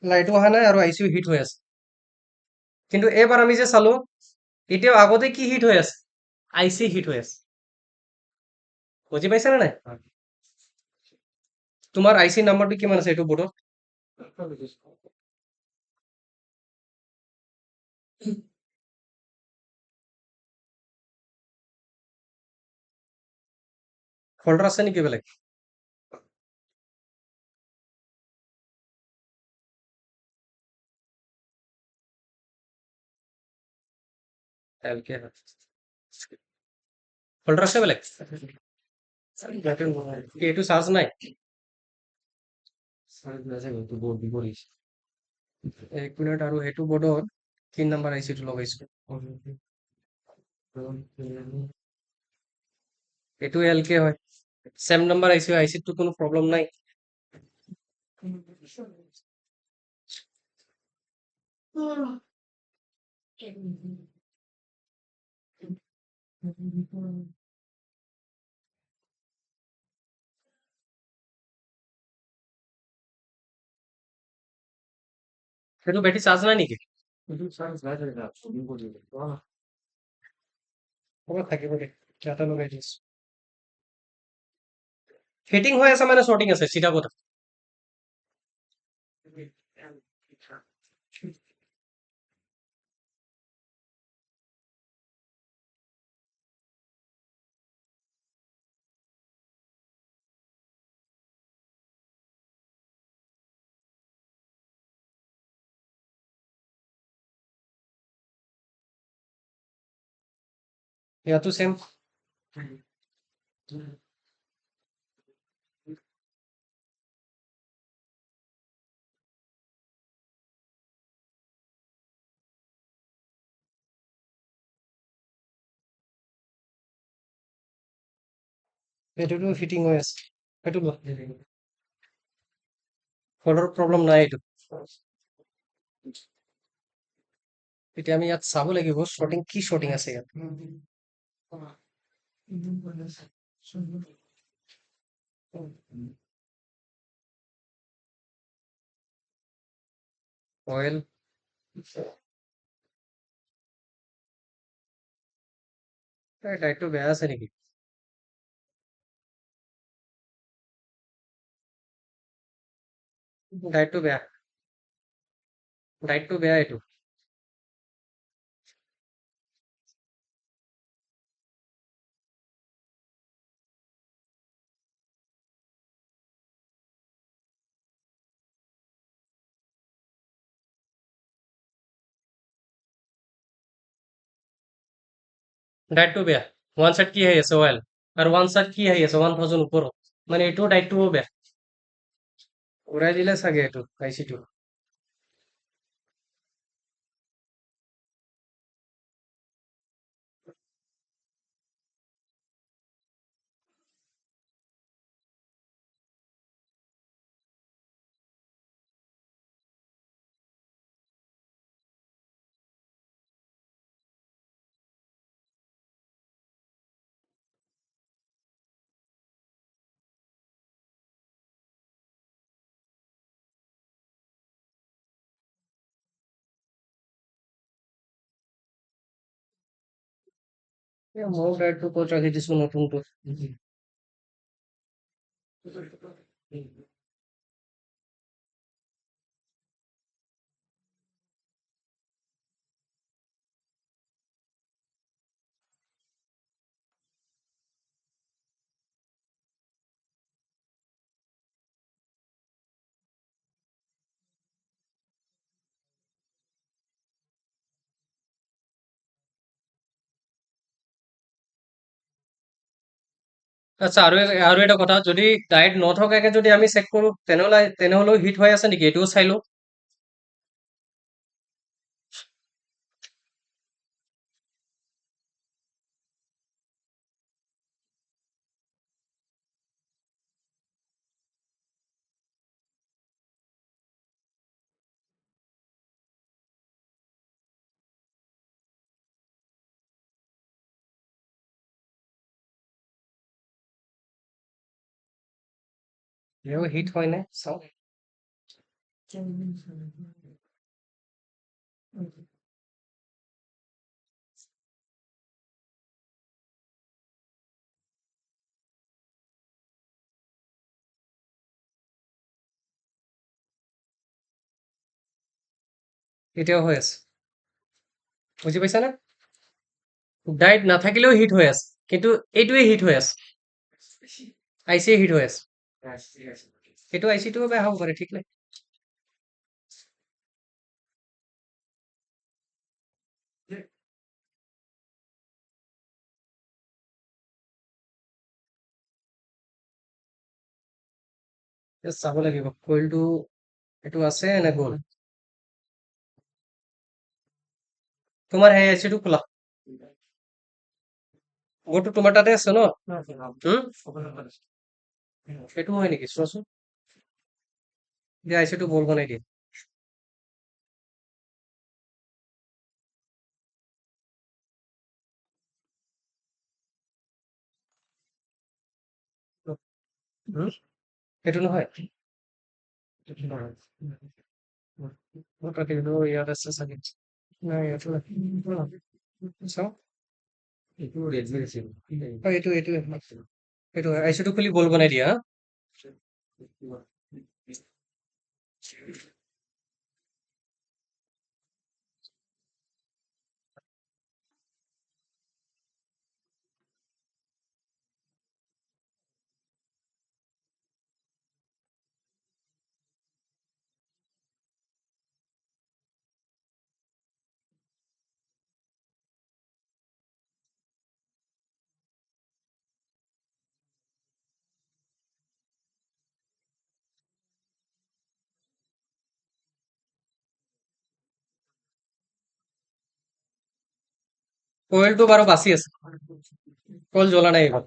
লাইটো অহা নাই আৰু আইচিও হিট হৈ আছে। কিন্তু এইবাৰ আমি যে চালো, এতিয়াও আগতে কি হিট হৈ আছে? আইচি হিট হৈ আছে। বুজি পাইছা নে নাই? তোমাৰ আইচি নাম্বাৰটো কিমান আছে এইটো বৰ্ডত? ফল্ডাৰ আছে নেকি বেলেগ? ফল্ডাৰ আছে বেলেগ? এইটো চাৰ্জ নাই? এক মিনিট, আৰু সেইটো বৰ্ডত কি নাম্বাৰ আইচিটো লগাইছো? এইটো এলকে হয়। চেম নাম্বাৰ আইচি, আইচিটো কোনো প্ৰব্লেম নাই। সেইটো বেটাৰী চাৰ্জ নাই নেকি? হ'ব, থাকিব দে, ইয়াতে লগাই দিছো। হিটিং হৈ আছে মানে শ্বৰ্টিং আছে, চিধা কথা। ইয়াতো চেম। এইটোতো ফিটিং হৈ আছে, সেইটো ফল্ডাৰ প্ৰব্লেম নাই এইটো। এতিয়া আমি ইয়াত চাব লাগিব শ্বৰ্টিং, কি শ্বৰ্টিং আছে ইয়াত। অইল, ডাইটটো বেয়া আছে নেকি? ডাইটটো বেয়া, ডাইটটো বেয়া এইটো। ডাইটটো বেয়া, ওৱান চাইড কি আহি আছে অইল, আৰু ওৱান চাইড কি আহি আছে 1000 ওপৰত, মানে এইটো ডাইটটোও বেয়া। উৰাই দিলে চাগে এইটো আইচিটো। মোৰ ডাইটটো ক'ত ৰাখি দিছো নতুনটো। আচ্ছা, আৰু এটা কথা, যদি ডাইট নথকাকে যদি আমি চেক কৰো, তেনেহলেও হিট হৈ আছে নেকি, এইটোও চাই লওঁ। এও হিট হয় না চাও এতিয়াও হৈ আছে বুজি পাইছা না ডাইট নাথাকিলেও হিট হৈ আছে কিন্তু এইটোৱে হিট হৈ আছে আইচিয়ে হিট হৈ আছে সেইটো আইচিটোও বেয়া হ'ব পাৰে ঠিক নাই Just চাব লাগিব কইলটো এইটো আছে নে গ'ল তোমাৰ সেই আইচিটো খোলা মোৰতো তোমাৰ তাতে আছে ন সেইটো হয় নেকি চোৱাচোন দিয়া আইচিটো বল বনাই দিয়ে হুম? সেইটো নহয় মোৰ তাতে কিন্তু ইয়াত আছে চাগে নাই ইয়াতো নাই চাও এইটো এইটো আইচিটো খুলি বল বনাই দিয়া হা কইলটো বাৰু বাচি আছে কইল জ্বলা নাই এইবাৰ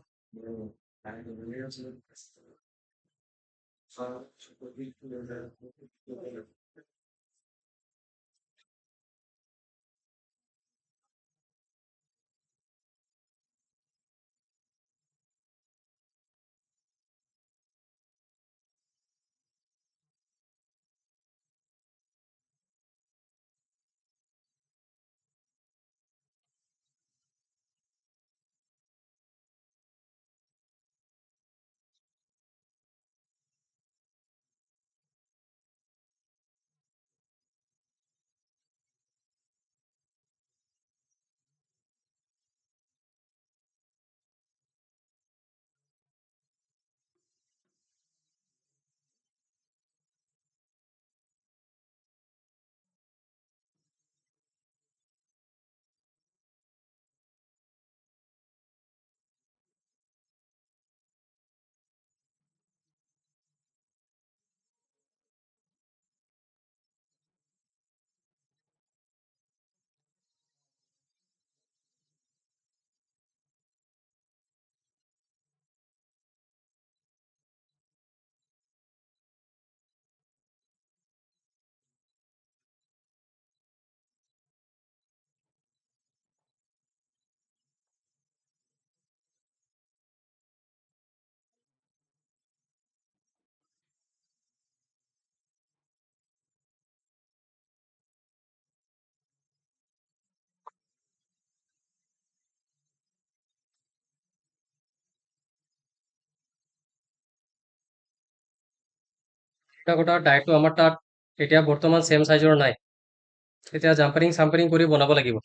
এটা কথা ডাইটটো আমাৰ তাত এতিয়া বৰ্তমান চেম চাইজৰ নাই এতিয়া জাম্পাৰিং চাম্পাৰিং কৰি বনাব লাগিব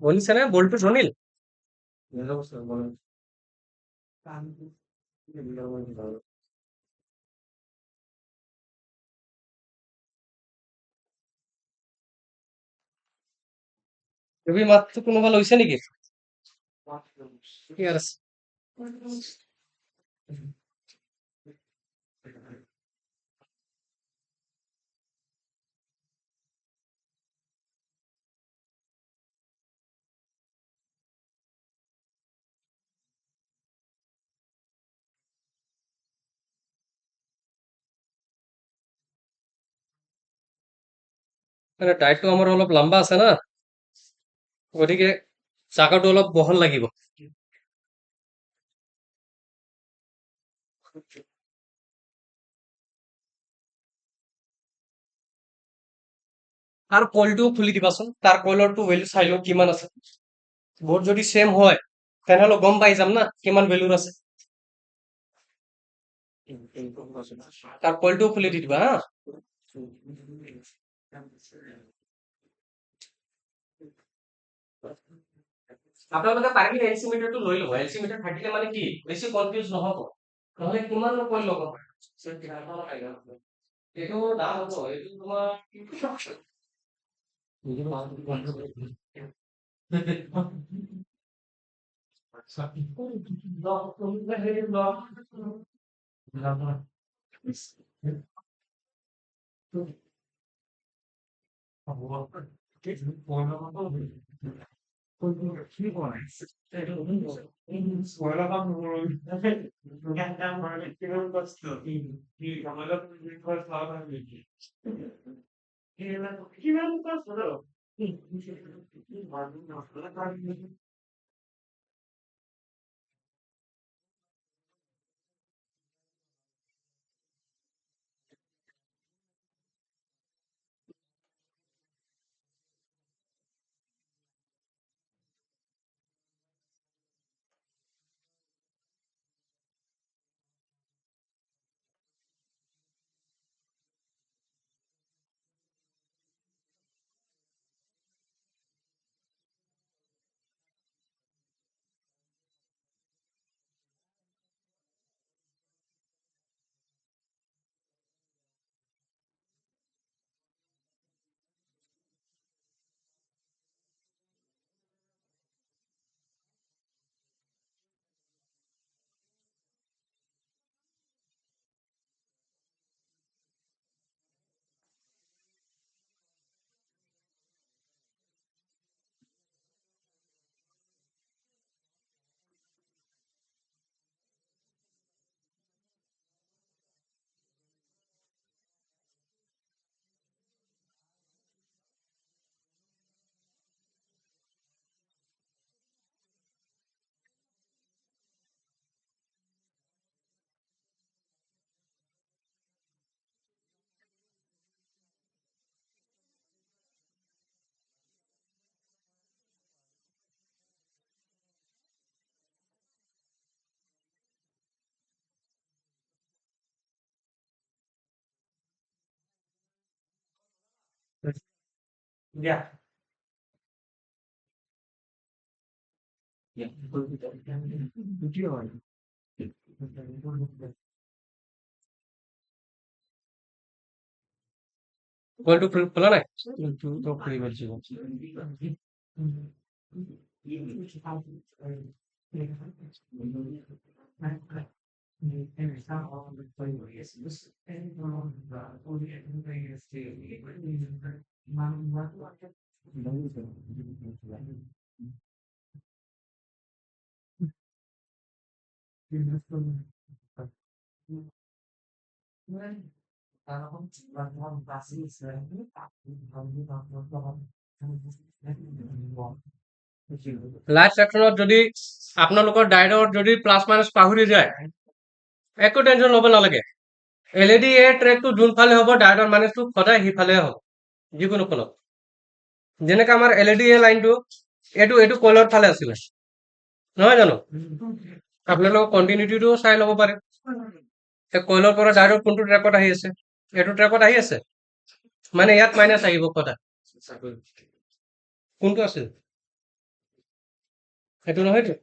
বলিছে নে বলটো জনিল তুমি মাতটো কোনোবা লৈছে নেকি ঠিক আছে মানে ডায়েটটো আমাৰ অলপ লম্বা আছে না গতিকে জাগাটো অলপ বহল লাগিব আৰু কইলটোও খুলি দিবাচোন তাৰ কইলৰটো ভেলু চাই লওঁ কিমান আছে বহুত যদি সেম হয় তেনেহ'লে গম পাই যাম না কিমান ভেলুৰ আছে তাৰ কইলটোও খুলি দি দিবা হা আপোনালোকে পাৰিলে এলচিমিটাৰটো লৈ ল'ব এলচিমিটাৰ থাকিলে মানে কি বেছি কনফিউজ নহ'ব নহ'লে কিমান কইল ল'ব পাৰে এইটো দাম হ'ব এইটো তোমাৰ কইলটো খোলা নাই খুলি পেলছি লাইভ ছেকশ্যনত যদি আপোনালোকৰ ডায়েটত যদি প্লাছ মাইনাছ পাহৰি যায় একো টেনশ্যন ল'ব নালাগে LED A ট্ৰেকটো যোনফালে হ'ব ডায়োডৰ মাইনাছটো সদায় সিফালে হ'ব যিকোনো ফলত যেনেকে আমাৰ LED A লাইনটো এইটো কইলৰ ফালে আছিলে নহয় জানো আপোনালোকৰ কণ্টিনিউটিটো চাই ল'ব পাৰে কইলৰ পৰা ডায়োডৰ কোনটো ট্ৰেকত আহি আছে এইটো ট্ৰেকত আহি আছে মানে ইয়াত মাইনাছ আহিব সদায় কোনটো আছিল সেইটো নহয়তো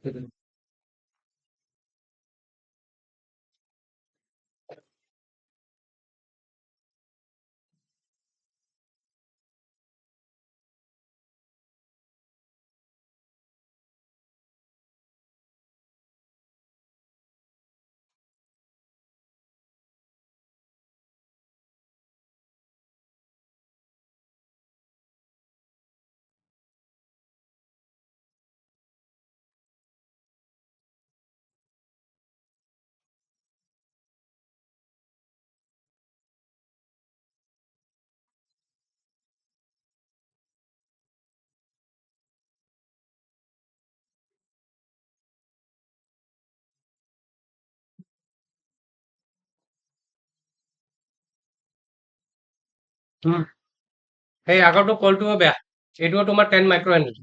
সেই আগৰটো কলটোও বেয়া এইটোও তোমাৰ 10 মাইক্ৰ হেনৰি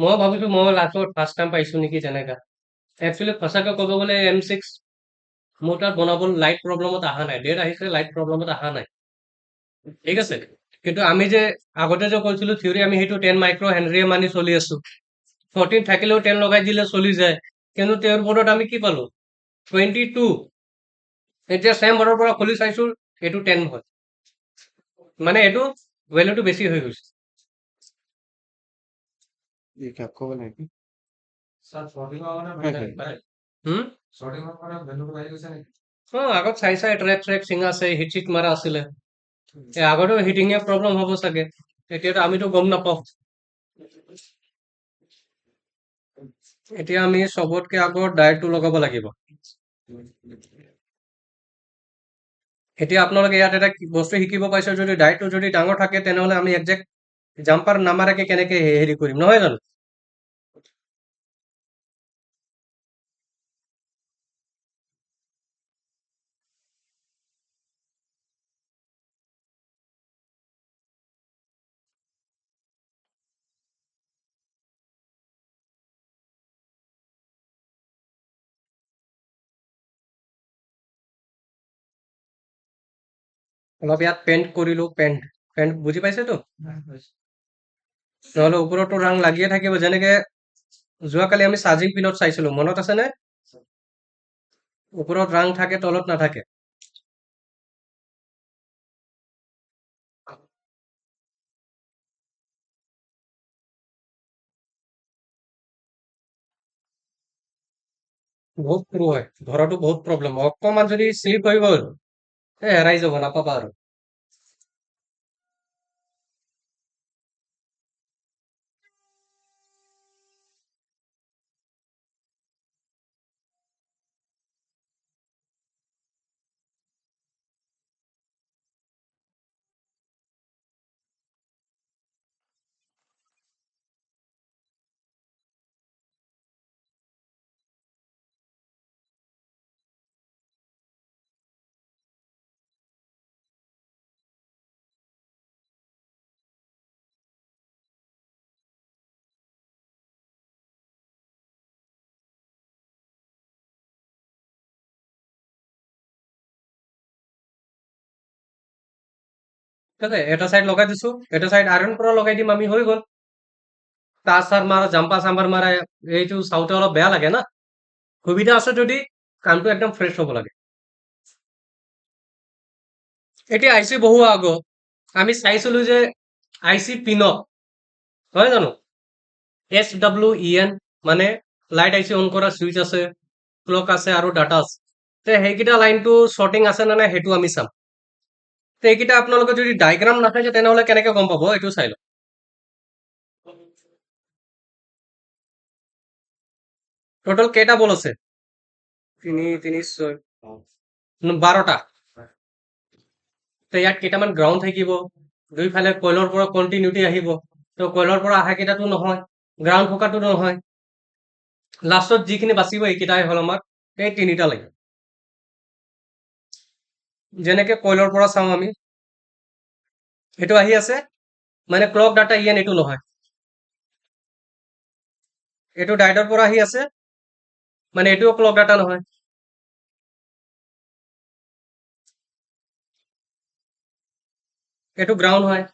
মই ভাবিছো মই লাষ্টত ফাৰ্ষ্ট টাইম পাইছো নেকি তেনেকা একচুৱেলি সঁচাকৈ ক'ব গ'লে M6 মোৰ তাত বনাব লাইট প্ৰব্লেমত অহা নাই ডেট আহিছে লাইট প্ৰব্লেমত অহা নাই ঠিক আছে কিন্তু আমি যে আগতে যে কৈছিলো থিয়ৰি আমি সেইটো 10 মাইক্ৰ হেনৰিয়ে মানি চলি আছো 14 থাকিলেও 10 লগাই দিলে চলি যায় কিন্তু তেওঁৰ বোৰ্ডত আমি কি পালো 22 এতিয়া চেম বৰ্ডৰ পৰা খুলি চাইছো এইটো 10 হয় মানে এইটো ভেলুটো বেছি হৈ গৈছে স্যার শৰ্টিংৰ কাৰণে শৰ্টিঙৰ কাৰণে ভেলুটো বাঢ়ি গৈছে নেকি আগত চাই ট্ৰেক চিঙা আছে হিট চিট মাৰা আছিলে আগতো হিটিঙে প্ৰব্লেম হ'ব চাগে এতিয়াতো আমিতো গম নাপাওঁ এতিয়া আমি চবতকে আগত ডায়েটটো লগাব লাগিব এতিয়া আপোনালোকে ইয়াত এটা বস্তু শিকিব পাইছে যদি ডায়েটটো যদি ডাঙৰ থাকে তেনেহ'লে আমি একজেক্ট জাম্পাৰ নামাৰাকে কেনেকে হেৰি কৰিম নহয় জানো অলপ ইয়াত পেইণ্ট কৰিলো পেইণ্ট বুজি পাইছেতো নহ'লে ওপৰতো ৰাং লাগিয়ে থাকিব যেনেকে যোৱাকালি আমি চাৰ্জিং পিনত চাইছিলো মনত আছেনে ওপৰত ৰাং থাকে তলত নাথাকে বহুত সৰু হয় ঘৰতো বহুত প্ৰব্লেম অকণমান যদি শ্লিপ হৈ গ'ল হেৰাই যাব নাপাবা আৰু ঠিক আছে এটা চাইড লগাই দিছো এটা চাইড আইৰণ পৰা লগাই দিম আমি হৈ গ'ল তার সার মারা জাম্পা সাম্পার মারা এইটো চাওঁতে অলপ বেয়া লাগে না সুবিধা আছে যদি কামটো একদম ফ্ৰেছ হ'ব লাগে এতিয়া আইচি বহুৱা আগত আমি চাইছিলো যে আইচি পিনত নহয় জানো SWEN মানে লাইট আইচি অন কৰা সুইচ আছে ক্লক আছে আৰু ডাটা আছে তে সেইকেইটা লাইনটো শ্বৰ্টিং আছে নে নাই সেইটো আমি চাম তে এইকেইটা আপোনালোকে যদি ডায়গ্ৰাম নাথাকে তেনেহ'লে কেনেকে গম পাব এইটো চাই লওক টোটাল কেইটা বল আছে 12টা তো ইয়াত কেইটামান গ্ৰাউণ্ড থাকিব দুইফালে কইলৰ পৰা কণ্টিনিউটি আহিব তো কইলৰ পৰা অহা কেইটাতো নহয় গ্ৰাউণ্ড থকাটো নহয় লাষ্টত যিখিনি বাচিব এইকেইটাই হ'ল আমাক এই তিনিটা লাগিব যেনেকে কইলৰ পৰা চাওঁ আমি এইটো আহি আছে মানে ক্লক ডাটা ইএন এইটো নহয় এইটো ডায়োডৰ পৰা আহি আছে মানে এইটোও ক্লক ডাটা নহয় এইটো গ্ৰাউণ্ড হয়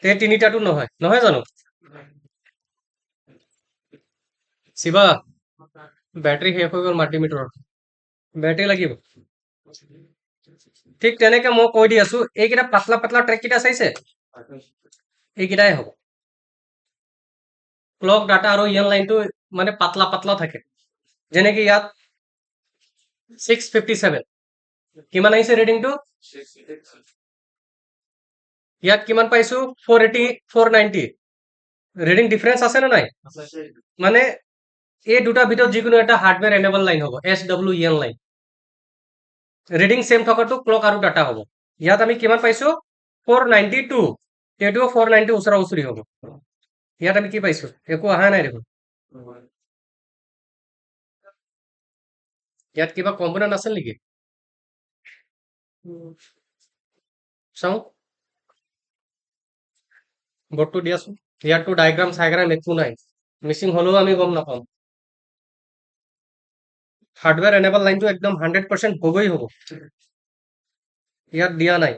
এই তিনিটাটো নহয় নহয় জানো শিৱা বেটাৰী শেষ হৈ গ'ল মাল্টিমিটাৰৰ বেটাৰী লাগিব ঠিক তেনেকে মই কৈ দি আছো এইকেইটা পাতলা পাতলা ট্ৰেক কেইটা চাইছে এইকেইটাই হ'ব ক্লক ডাটা আৰু ইএন লাইনটো মানে পাতলা পাতলা থাকে যেনেকে ইয়াত 657 কিমান আহিছে ৰিডিংটো ইয়াত কিমান পাইছো 480 490 ৰিডিং ডিফাৰেন্স আছে নে নাই মানে এই দুটাৰ ভিতৰত যিকোনো এটা হাৰ্ডৱেৰ এনেবল লাইন হ'ব SWEN লাইন ৰিডিং সেম থকাটো ক্লক আৰু ডাটা হ'ব ইয়াত আমি কিমান পাইছো 492 এইটোও 490 ওচৰা ওচৰি হ'ব ইয়াত আমি কি পাইছো একো অহা নাই দেখোন ইয়াত কিবা কম্পোনেন্ট আছিল নেকি চাওঁ বৰ্ডটো দিয়াচোন ইয়াততো ডায়েগ্ৰাম চাইগ্ৰাম একো নাই মিচিং হলেও আমি গম নাপাম হাৰ্ডৱেৰ এনেবল লাইনটো একদম 100% হ'বই হ'ব ইয়াত দিয়া নাই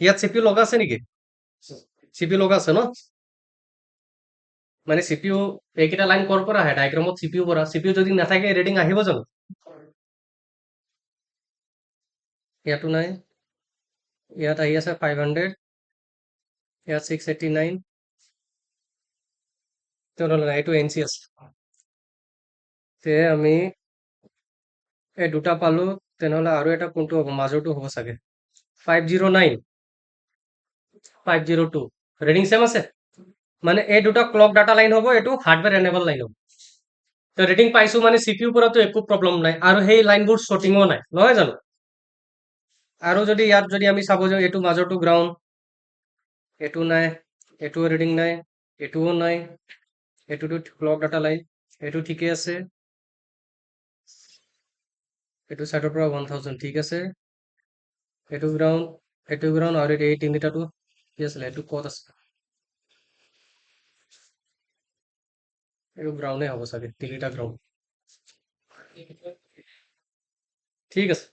ইয়াত চিপিউ লগা আছে নেকি চিপিউ লগা আছে ন মানে চিপিউ এইকেইটা লাইন কৰ পৰা আহে ডায়েগ্ৰামত চিপিউ পৰা চিপিউ যদি নাথাকে ৰিডিং আহিব জানো ইয়াতো নাই ইয়াত আহি আছে 500 ইয়াত 689 তেনেহ'লে নাই এইটো এনচি আছে তে আমি এই দুটা পালো তেনেহ'লে আৰু এটা কোনটো হ'ব মাজৰটো হ'ব চাগে 509 502 ৰিডিং সেম আছে মানে এই দুটা ক্লক ডাটা লাইন হ'ব এইটো হাৰ্ডৱেৰ এনেবল লাইন হ'ব তো ৰিডিং পাইছো মানে চিপিউ পৰাতো একো প্ৰব্লেম নাই আৰু সেই লাইনবোৰ শ্বৰ্টিঙো নাই নহয় জানো আৰু যদি ইয়াত যদি আমি চাব যাওঁ এইটো মাজৰটো গ্ৰাউণ্ড এইটো নাই এইটোও ৰিডিং নাই এইটোও নাই এইটোতো ক্লক ডাটা লাইন এইটো ঠিকে আছে এইটো সাইডৰ পৰা 1000 ঠিক আছে এইটো গ্ৰাউণ্ড আৰু এই তিনিটাটো কি আছিলে এইটো ক'ত আছে এইটো গ্ৰাউণ্ডে হ'ব চাগে তিনিটা গ্ৰাউণ্ড ঠিক আছে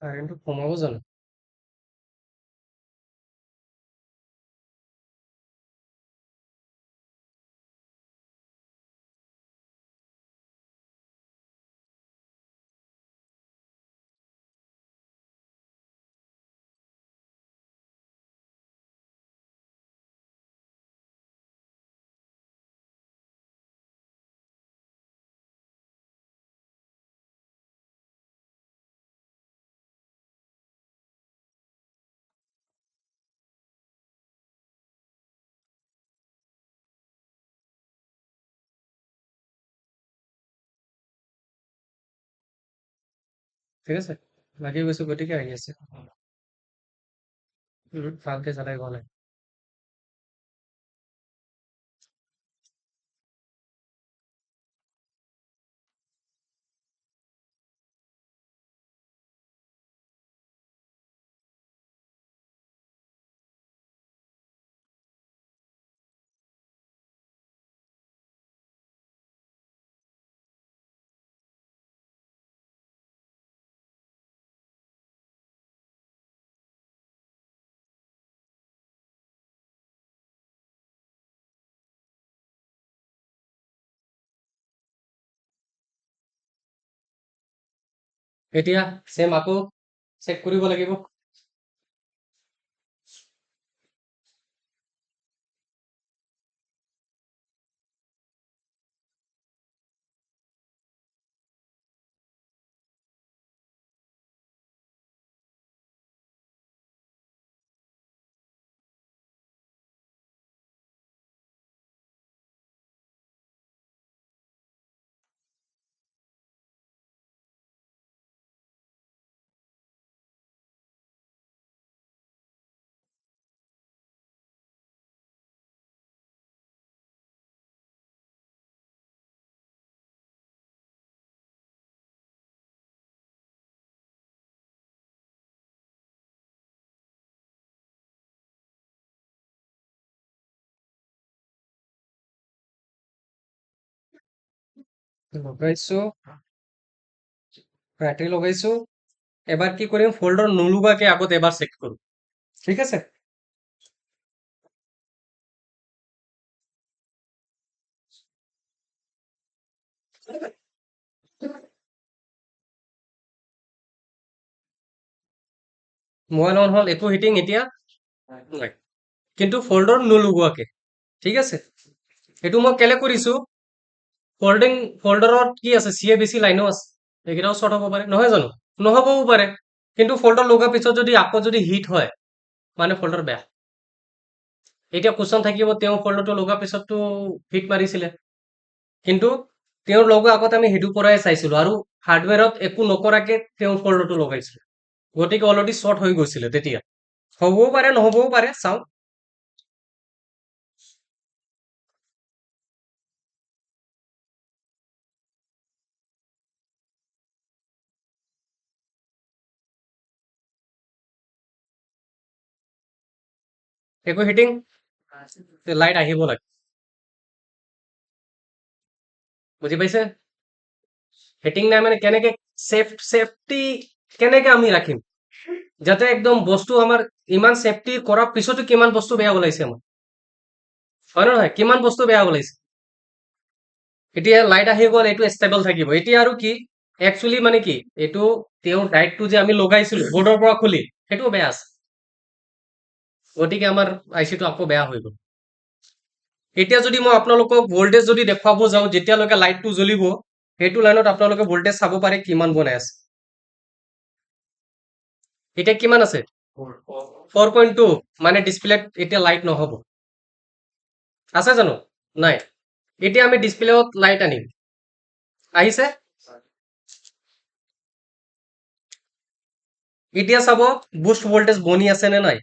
কাৰেণ্টটো কমাব জানো ঠিক আছে লাগি গৈছো গতিকে আহি আছে ভালকে চালাই হোৱা নাই এতিয়া চেম আকৌ চেক কৰিব লাগিব। লগাইছো, বেটাৰী লগাইছো। এবাৰ কি কৰিম, ফল্ডাৰ নোলোৱাকে আগত এবাৰ চেক কৰিম। ঠিক আছে। মোবাইল অন হ'ল, একো হিটিং এতিয়া নাই, কিন্তু ফল্ডাৰ নোলোৱাকে। ঠিক আছে। এইটো মই কেলে কৰিছো, ফল্ডাৰত কি আছে, চিয়ে বেছি লাইনো আছে, এইকেইটাও শ্বৰ্ট হ'ব পাৰে, নহয় জানো? নহ'বও পাৰে, কিন্তু ফল্ডাৰ লগোৱাৰ পিছত যদি আকৌ যদি হিট হয়, মানে ফল্ডাৰ বেয়া। এতিয়া কুৱেশ্যন থাকিব, তেওঁ ফল্ডাৰটো লগোৱাৰ পিছততো হিট মাৰিছিলে, কিন্তু তেওঁৰ লগোৱাৰ আগত আমি সেইটো পৰাই চাইছিলো, আৰু হাৰ্ডৱেৰত একো নকৰাকে তেওঁ ফল্ডাৰটো লগাইছিলে, গতিকে অলৰেডি শ্বৰ্ট হৈ গৈছিলে তেতিয়া। হ'বও পাৰে, নহ'বও পাৰে, চাওঁ। একো হিটিং, লাইট আহিব লাগে, বুজি পাইছে? হিটিং নাই মানে কেনেকে সেফটি কেনেকে আমি ৰাখিম, যাতে একদম বস্তু আমাৰ ইমান সেফটি কৰাৰ পিছতো কিমান বস্তু বেয়া ওলাইছে আমাৰ, হয় নে নহয়? কিমান বস্তু বেয়া ওলাইছে। এতিয়া লাইট আহি গ'ল, এইটো ষ্টেবল থাকিব। এতিয়া আৰু কি, একচুৱেলি মানে কি, এইটো তেওঁৰ ডাইটটো যে আমি লগাইছিলো বৰ্ডৰ পৰা খুলি, সেইটো বেয়া আছে, গতিকে আমাৰ আইচিটো আকৌ বেয়া হৈ গ'ল। এতিয়া যদি মই আপোনালোকক ভল্টেজ যদি দেখুৱাব যাওঁ, যেতিয়ালৈকে লাইটটো জ্বলিব, সেইটো লাইনত আপোনালোকে ভল্টেজ চাব পাৰে কিমান বনাই আছে। এতিয়া কিমান আছে, 4.2, মানে ডিসপ্লেত এতিয়া লাইট নহ'ব, আছে জানো? নাই। এতিয়া আমি ডিসপ্লেত লাইট আনিম, আহিছে? এতিয়া চাব বুষ্ট ভল্টেজ বনি আছে নে নাই।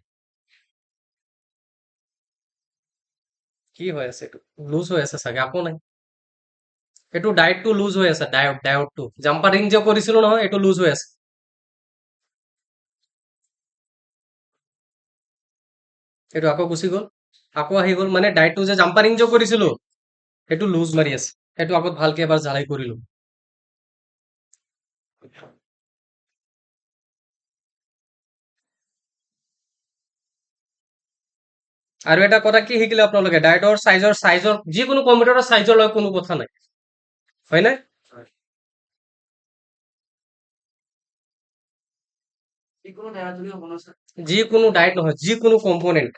কি হৈ আছে, এইটো লুজ হৈ আছে চাগে, আকৌ নাই। এইটো ডায়োডটো লুজ হৈ আছে, ডায়োডটো জাম্পাৰিং যে কৰিছিলো নহয়, এইটো লুজ হৈ আছে। এইটো আকৌ গুচি গ'ল, আকৌ আহি গ'ল, মানে ডায়োডটো যে জাম্পাৰিং যে কৰিছিলো, সেইটো লুজ মাৰি আছে। সেইটো আগত ভালকে এবাৰ জ্বালাই কৰিলো। আৰু এটা কথা কি শিকিলে আপোনালোকে, ডায়োডৰ চাইজৰ যিকোনো কম্পিউটাৰৰ চাইজৰ লৈ কোনো কথা নাই, হয় নে? যিকোনো ডায়োড নহয়, যিকোনো কম্পোনেন্ট,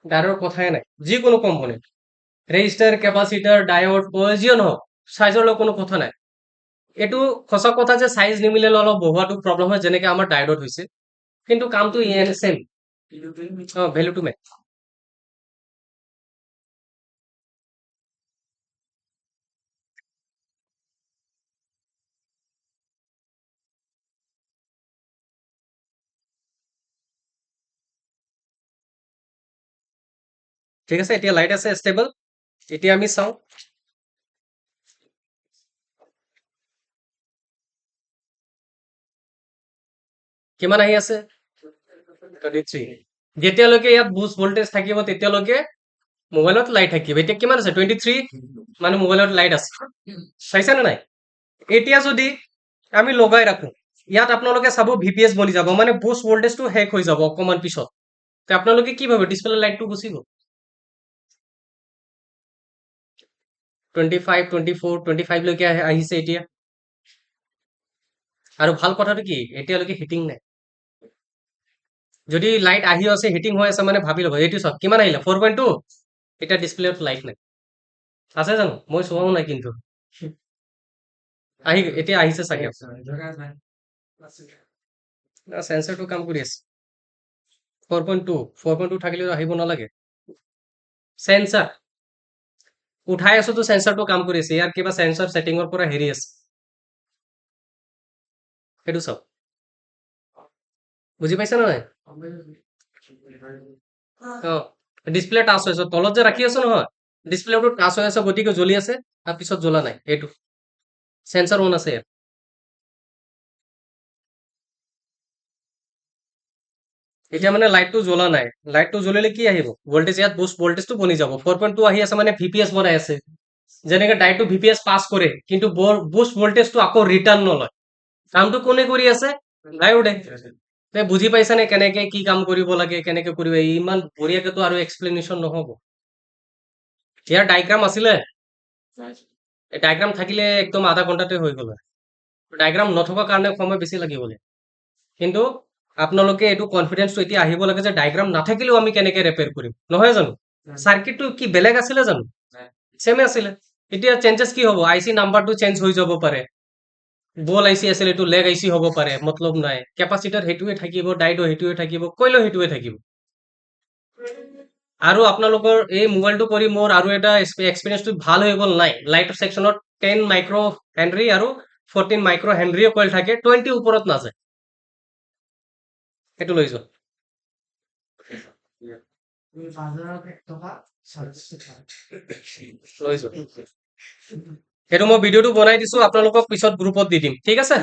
ডায়োডৰ কথাই নাই, যিকোনো কম্পোনেন্ট, ৰেজিষ্টাৰ, কেপাচিটাৰ, ডায়োড, যিয়ে নহওক, চাইজৰ লৈ কোনো কথা নাই। এইটো সঁচা কথা যে চাইজ নিমিলিলে অলপ বহুৱাটো প্ৰব্লেম হয়, যেনেকে আমাৰ ডায়োডত হৈছে, কিন্তু কামটো চেম, ভেলু টু মেচ। ঠিক আছে, এতিয়া লাইট আছে ষ্টেবল। এতিয়া আমি চাওঁ, কিমান আহি আছে, 23। যেতিয়ালৈকে ইয়াত বুষ্ট ভল্টেজ থাকিব, তেতিয়ালৈকে মোবাইলত লাইট থাকিব। এতিয়া কিমান আছে, 23, মানে মোবাইলত লাইট আছে, চাইছা নে নাই? এতিয়া যদি আমি লগাই ৰাখো, ইয়াত আপোনালোকে চাব ভিপিএছ বনি যাব, মানে বুষ্ট ভল্টেজটো শেষ হৈ যাব অকমান পিছত। তে আপোনালোকে কি ভাবে, ডিসপ্লে লাইটটো গুচি গ'ল, 25, 24, 25 লৈকে আহিছে এতিয়া। আৰু ভাল কথাটো কি এতিয়ালৈকে হিটিং নাই যদি লাইট আহি আছে হিটিং হৈ আছে মানে ভাবি ল'ব এইটো চাওক কিমান আহিলে 4.2 এতিয়া ডিসপ্লেত লাইট নাই আছে জানো মই চোৱাও নাই কিন্তু এতিয়া আহিছে চাগে সেন্সৰটো কাম কৰি আছে 4.2 থাকিলেও আহিব নালাগে সেন্সৰ উঠাই আছো তো সেন্সৰটো কাম কৰি আছে ইয়াৰ কিবা সেন্সৰ সেটিংৰ পৰা হেৰি আছে সেইটো চাওক বুজি পাইছা নে নাই অ ডিসপ্লে টাচ হৈছে তলত যে ৰাখি আছো নহয় ডিসপ্লেটো টাচ হৈ আছে গতিকে জ্বলি আছে তাৰ পিছত জ্বলা নাই এইটো সেন্সৰ অন আছে ইয়াত এতিয়া মানে লাইটটো জ্বলা নাই লাইটটো জ্বলিলে কি আহিব ভোল্টেজ ইয়াত বুষ্ট ভোল্টেজটো বনি যাব 4.2 আহি আছে মানে ভিপিএছ বনাই আছে যেনেকে ডাইৰেক্টটো ভিপিএছ পাছ কৰে কিন্তু বুষ্ট ভোল্টেজটো আকৌ ৰিটাৰ্ণ নলয় কামটো কোনে কৰি আছে ডায়োডে তে বুজি পাইছানে কেনেকে কি কাম কৰিব লাগে কেনেকে কৰিব ইমান বঢ়িয়াকেতো আৰু এক্সপ্লেনেশ্যন নহব ইয়াৰ ডাইগ্ৰাম আছিলে এই ডাইগ্ৰাম থাকিলে একদম আধা ঘন্টাতে হৈ গ'ল ডাইগ্ৰাম নথকাৰ কাৰণে সময় বেছি লাগিব কিন্তু আপোনালোকে এইটো কনফিডেন্সটো এতিয়া আহিব লাগে যে ডাইগ্ৰাম নাথাকিলেও আমি কেনেকে ৰিপেয়াৰ কৰিম নহয় জানো সার্কিটটো কি বেলেগ আছিলে জানো সেমে আছিলে এতিয়া চেঞ্জেস কি হ'ব আইসি নাম্বাৰটো চেঞ্জ হৈ যাব পাৰে বল আইসি আছিল এইটো লেগ আইসি হ'ব পাৰে মতলব নাই কেপাচিটাৰ হেতুৱে থাকিব ডাইডো হেতুৱে থাকিব কইলো হেতুৱে থাকিব আৰু আপোনালোকৰ এই মোবাইলটো কৰি মোৰ আৰু এটা এক্সপেৰিয়েন্সটো ভাল হৈ গ'ল নাই লাইট সেকশনত 10 মাইক্ৰো হেনৰি আৰু 14 মাইক্ৰো হেনৰি কইল থাকে 20 ওপৰত নাযায় সেইটো লৈ যোৱা লৈ যোৱা সেইটো মই ভিডিঅ'টো বনাই দিছো আপোনালোকক পিছত গ্ৰুপত দি দিম ঠিক আছে